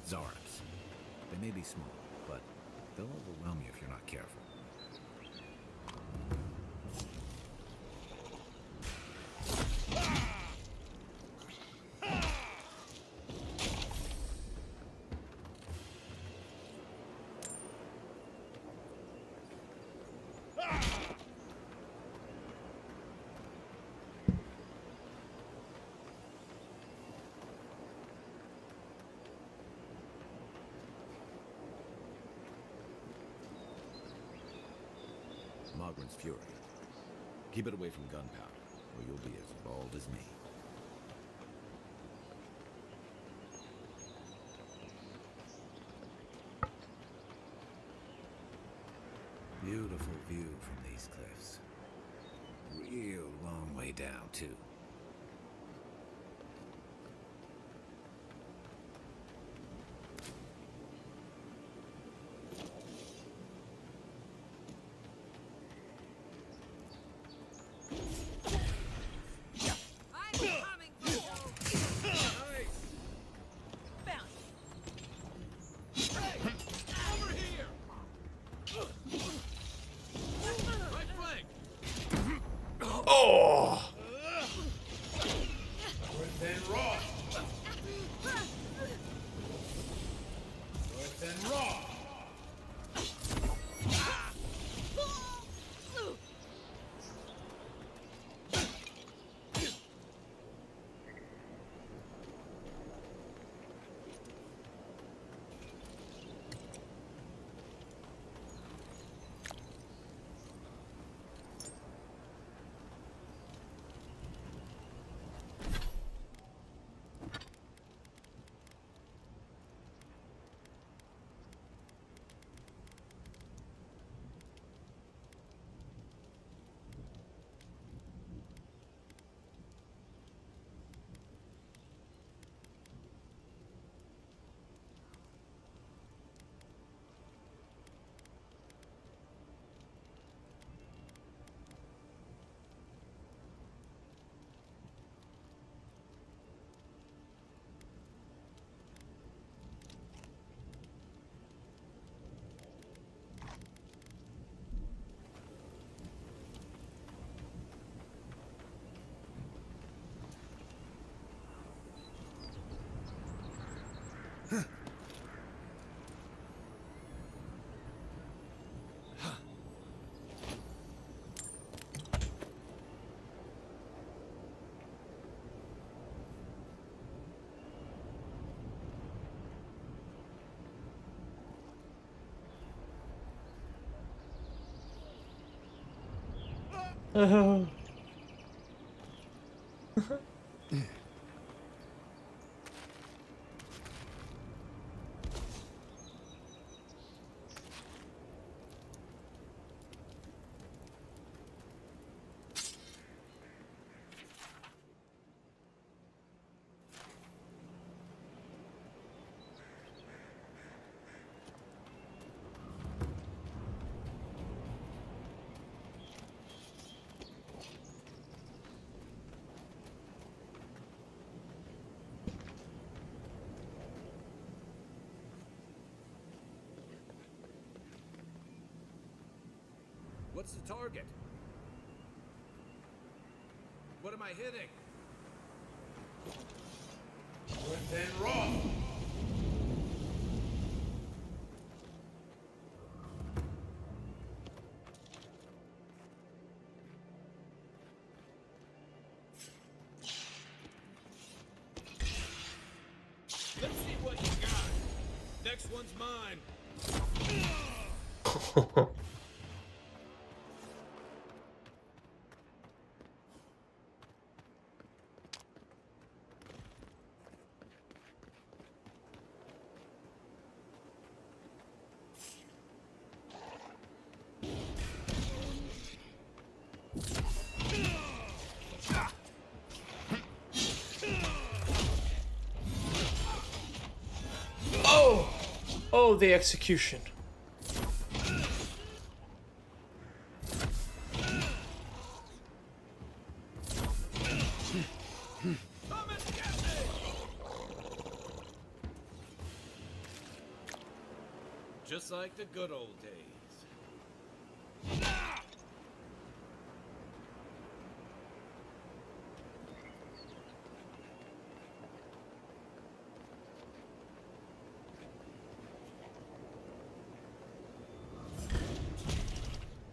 Zards. They may be small, but they'll overwhelm you if you're not careful. Mogren's Fury. Keep it away from gunpowder, or you'll be as bald as me. Beautiful view from these cliffs. Real long way down, too. Oh! Oh. What's the target? What am I hitting? Within raw. Let's see what you got. Next one's mine. Oh! Oh, the execution. Just like the good old days.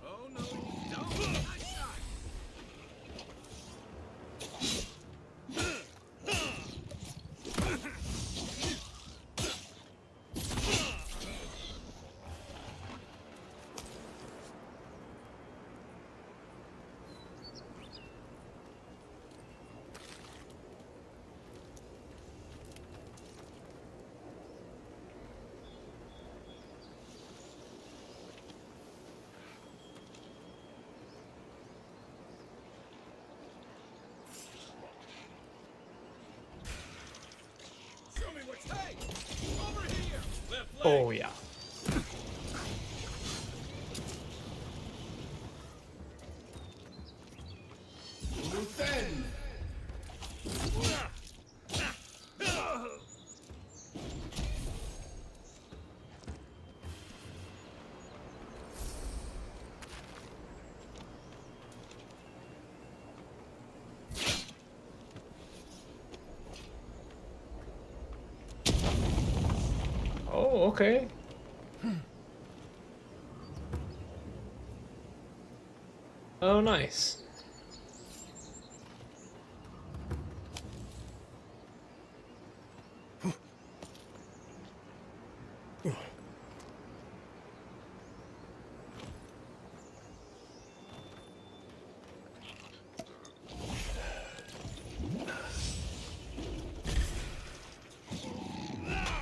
Oh no, don't! Nice shot! Show me what's hey! Over here! Left leg! Oh, yeah. Luthen! Oh, okay. Oh, nice.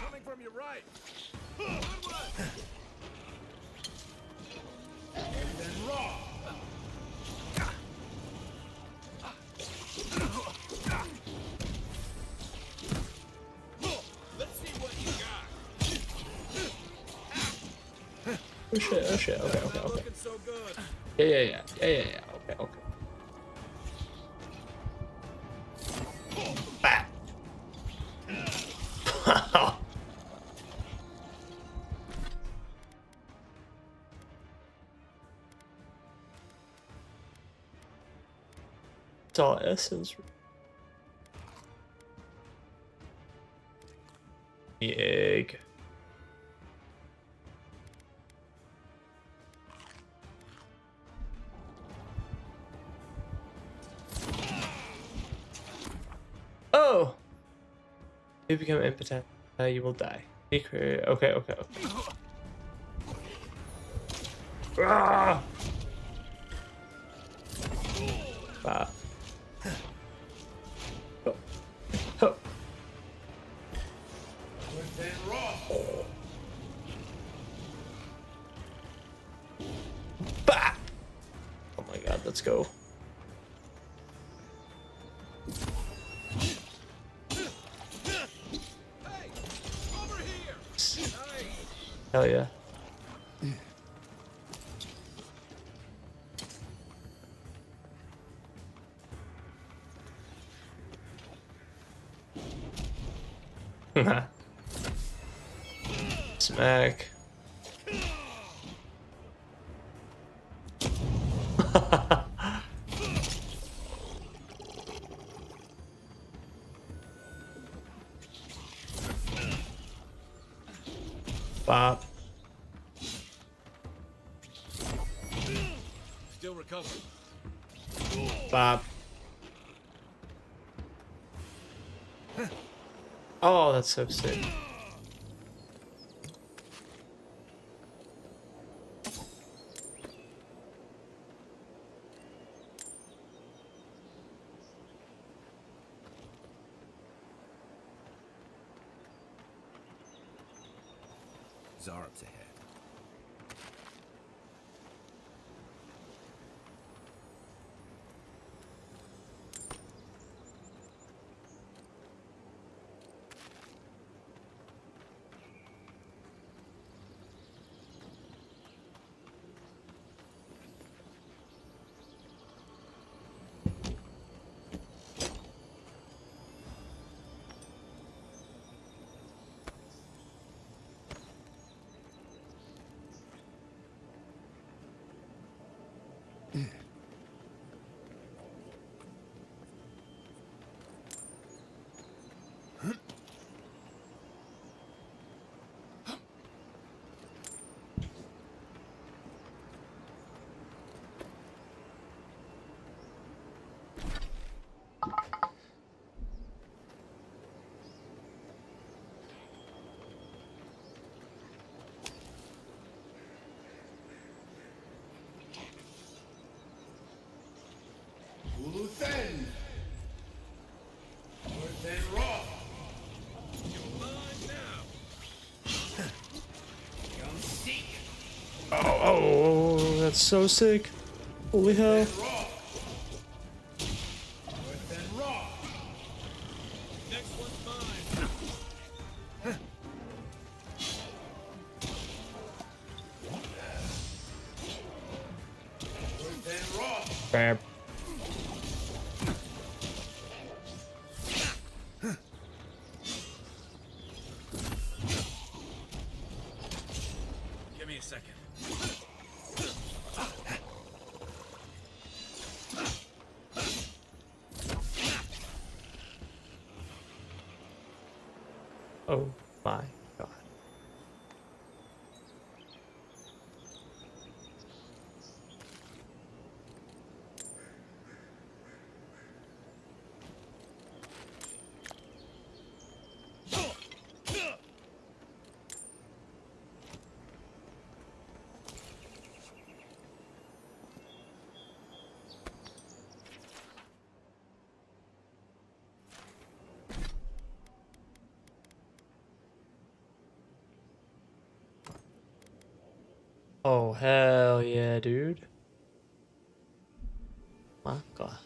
Coming from your right! Good one! And then raw! Let's see what you got. Oh shit, oh shit, okay, okay, Not okay. looking so good. Yeah, okay, okay. Bah. It's all essence. The egg. Oh! You become impotent. You will die. Okay, okay. Ah! Ah. Oh. Bah! Oh my god, let's go. Hell yeah. Smack. Bop. Still recovering. Bop. Oh, that's so sick. Zarp's ahead. Uluthen! Uluthen Raw! You're mine now. Come seek! Oh, that's so sick. Holy hell. Uluthen Raw! Next one's mine. Uluthen Raw! Bam. Give me a second. Oh my god. Oh, hell yeah, dude. My god.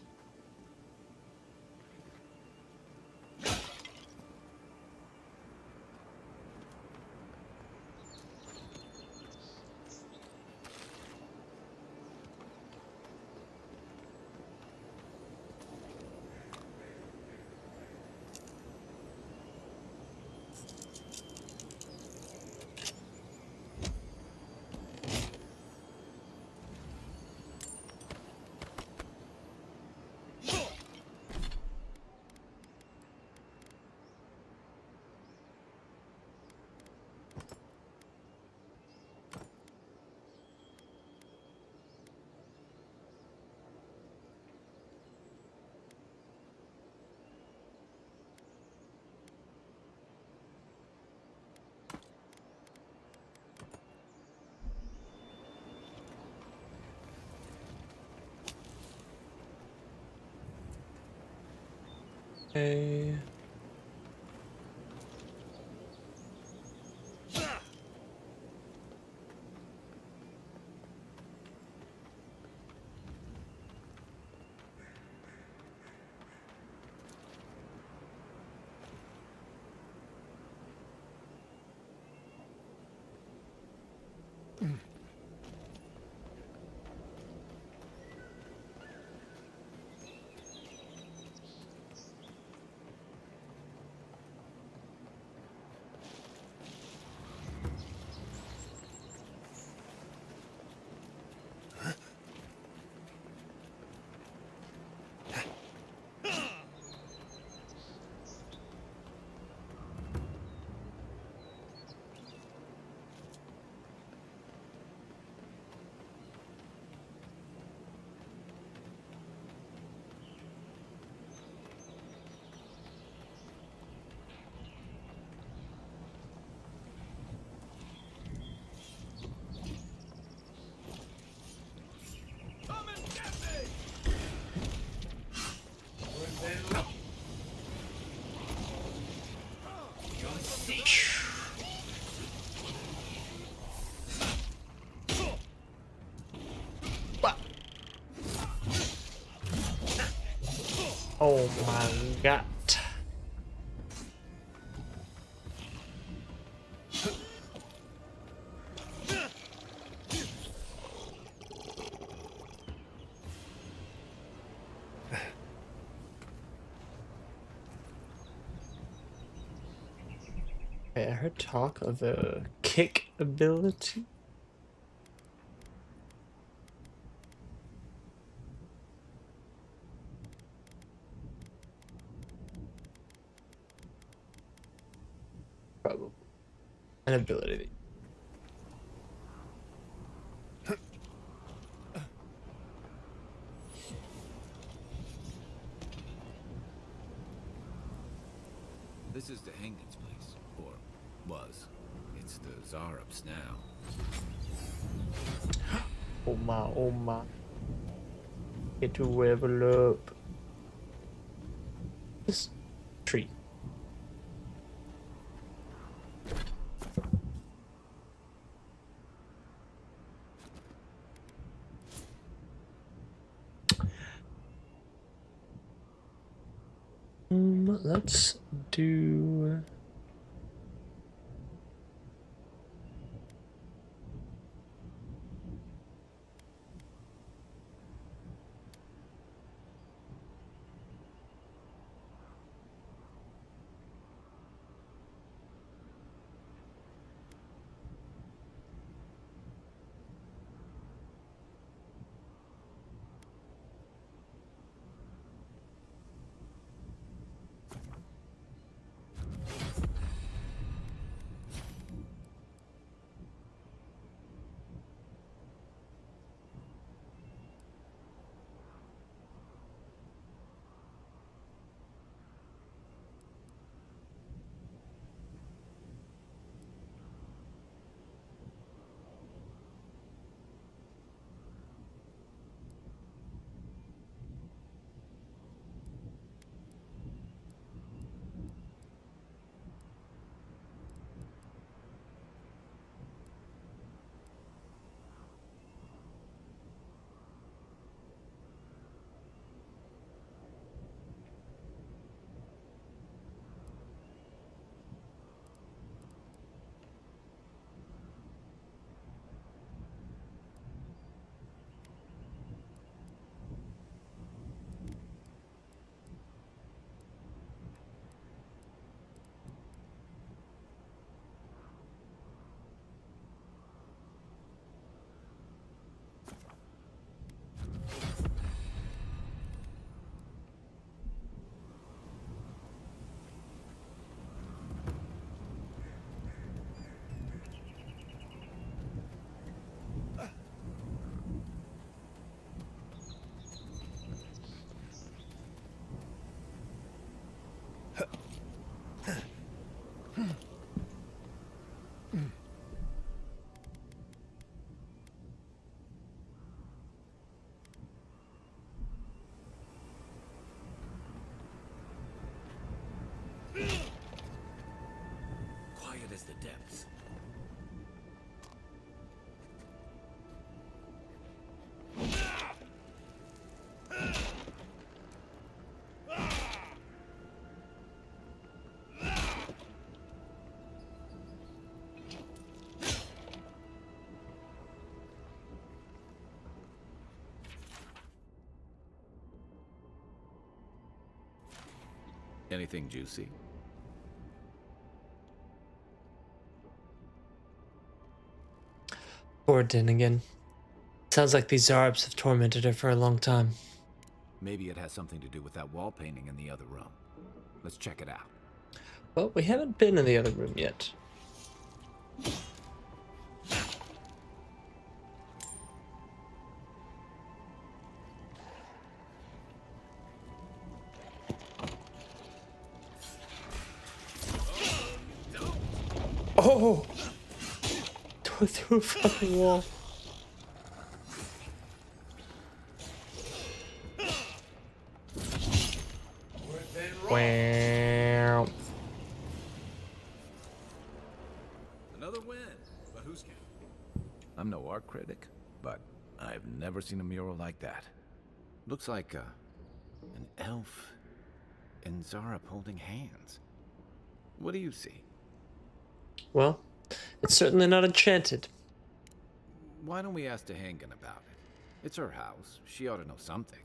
Okay. Oh my god. I heard talk of a kick ability. Probably. An ability. This is the Hangman's place, or was. It's the Zarup's now. Oh my. Get to level up. This tree. Let's do. as the depths. Anything juicy? Poor Din again. Sounds like these Zarbs have tormented her for a long time. Maybe it has something to do with that wall painting in the other room. Let's check it out. Well, we haven't been in the other room yet. Oh! Tore through a fucking wall. Wow. Another win, but who's counting? I'm no art critic, but I've never seen a mural like that. Looks like an elf and Zara holding hands. What do you see? Well, it's certainly not enchanted. Why don't we ask Tehangan about it? It's her house. She ought to know something.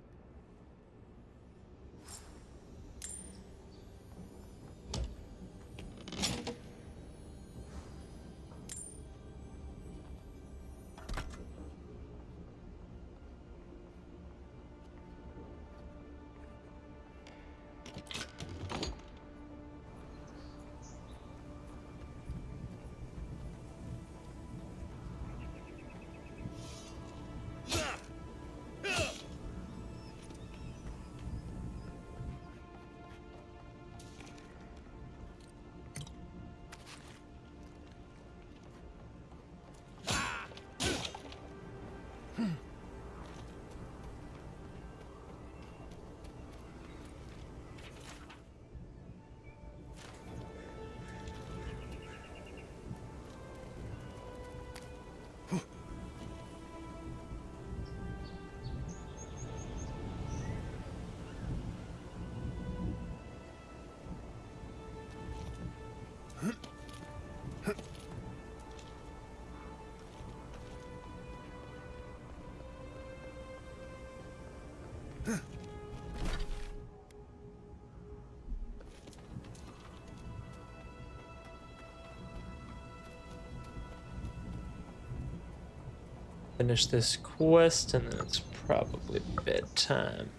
Finish this quest and then it's probably bedtime.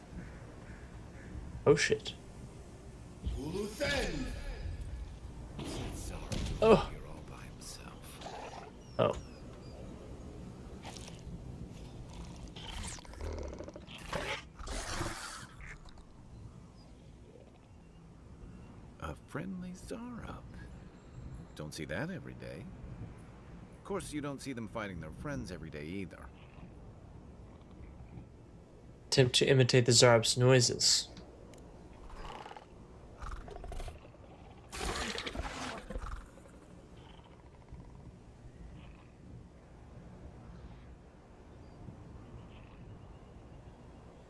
Oh shit. Oh. Oh. A friendly Zara. Don't see that every day. Of course, you don't see them fighting their friends every day either. Attempt to imitate the Zarb's noises.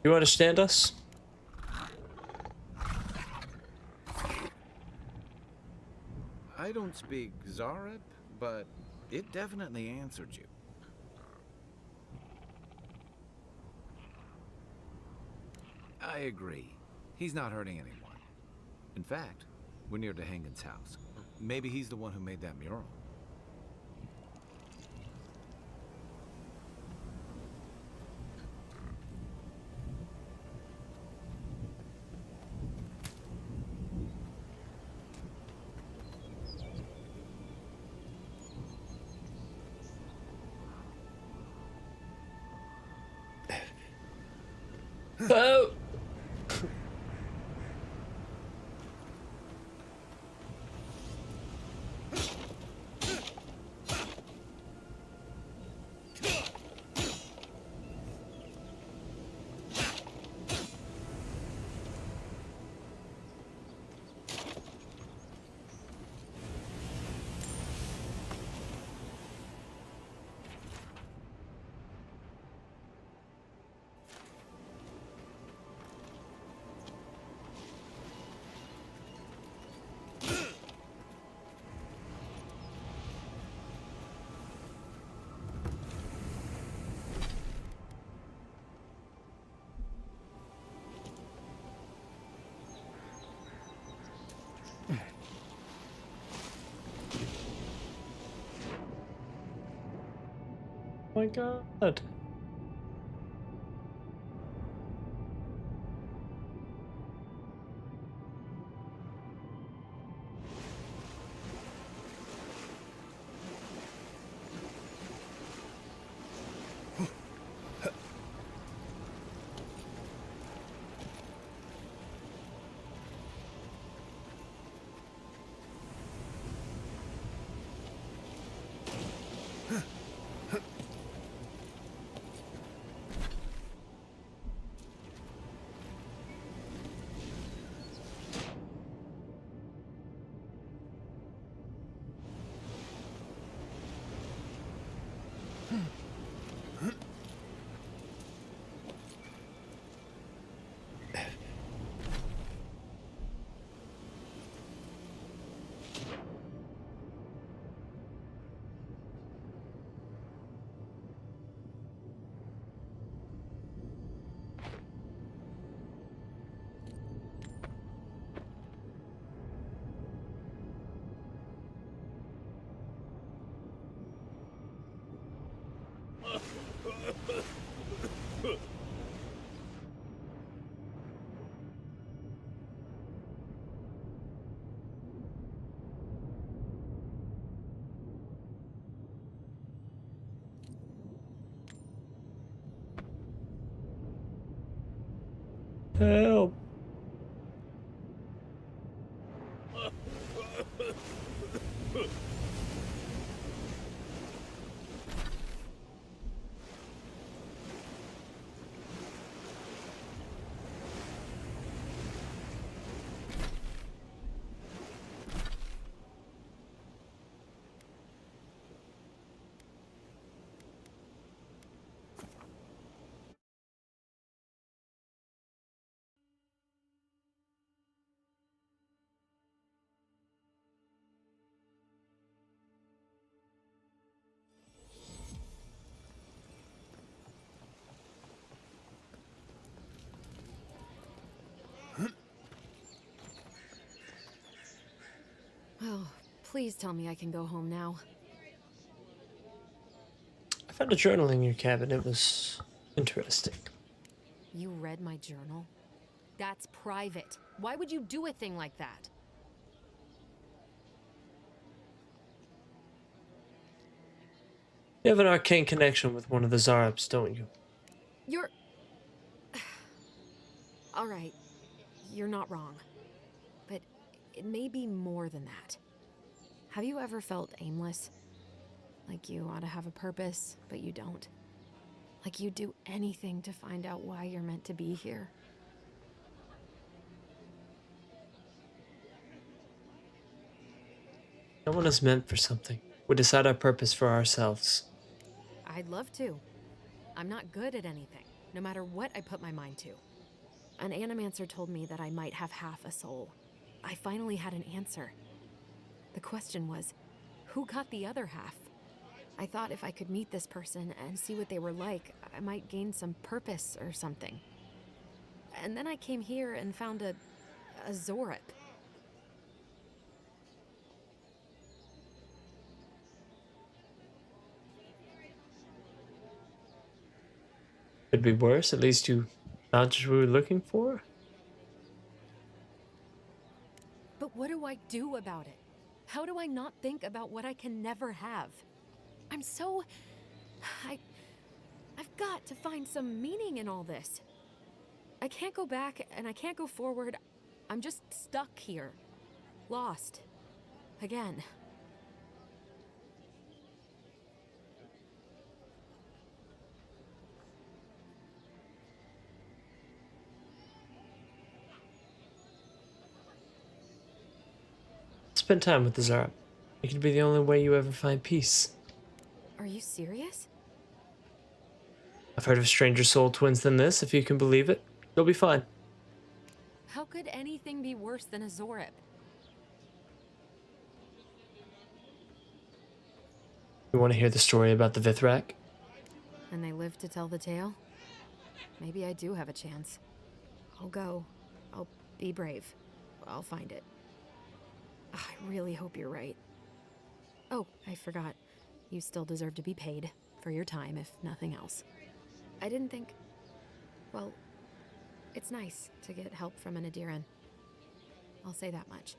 You understand us? I don't speak Zarab, but it definitely answered you. I agree. He's not hurting anyone. In fact, we're near Tehangan's house. Maybe he's the one who made that mural. Oh! my god. Help. Oh, please tell me I can go home now. I found a journal in your cabin. It was interesting. You read my journal? That's private. Why would you do a thing like that? You have an arcane connection with one of the Zarabs, don't you? You're... Alright, you're not wrong. But it may be more than that. Have you ever felt aimless? Like you ought to have a purpose, but you don't? Like you'd do anything to find out why you're meant to be here? No one is meant for something. We decide our purpose for ourselves. I'd love to. I'm not good at anything, no matter what I put my mind to. An animancer told me that I might have half a soul. I finally had an answer. The question was, who got the other half? I thought if I could meet this person and see what they were like, I might gain some purpose or something. And then I came here and found a Zorip. Could be worse. At least you found what we were looking for. But what do I do about it? How do I not think about what I can never have? I'm so... I've got to find some meaning in all this. I can't go back and I can't go forward. I'm just stuck here. Lost. Again. Spend time with the Zarab. It could be the only way you ever find peace. Are you serious? I've heard of stranger soul twins than this, if you can believe it. You'll be fine. How could anything be worse than a Zorip? You want to hear the story about the Vithrak? And they live to tell the tale? Maybe I do have a chance. I'll go. I'll be brave. I'll find it. I really hope you're right. Oh, I forgot. You still deserve to be paid for your time, if nothing else. I didn't think... Well, it's nice to get help from an Adiran. I'll say that much.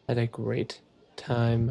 Had a great time.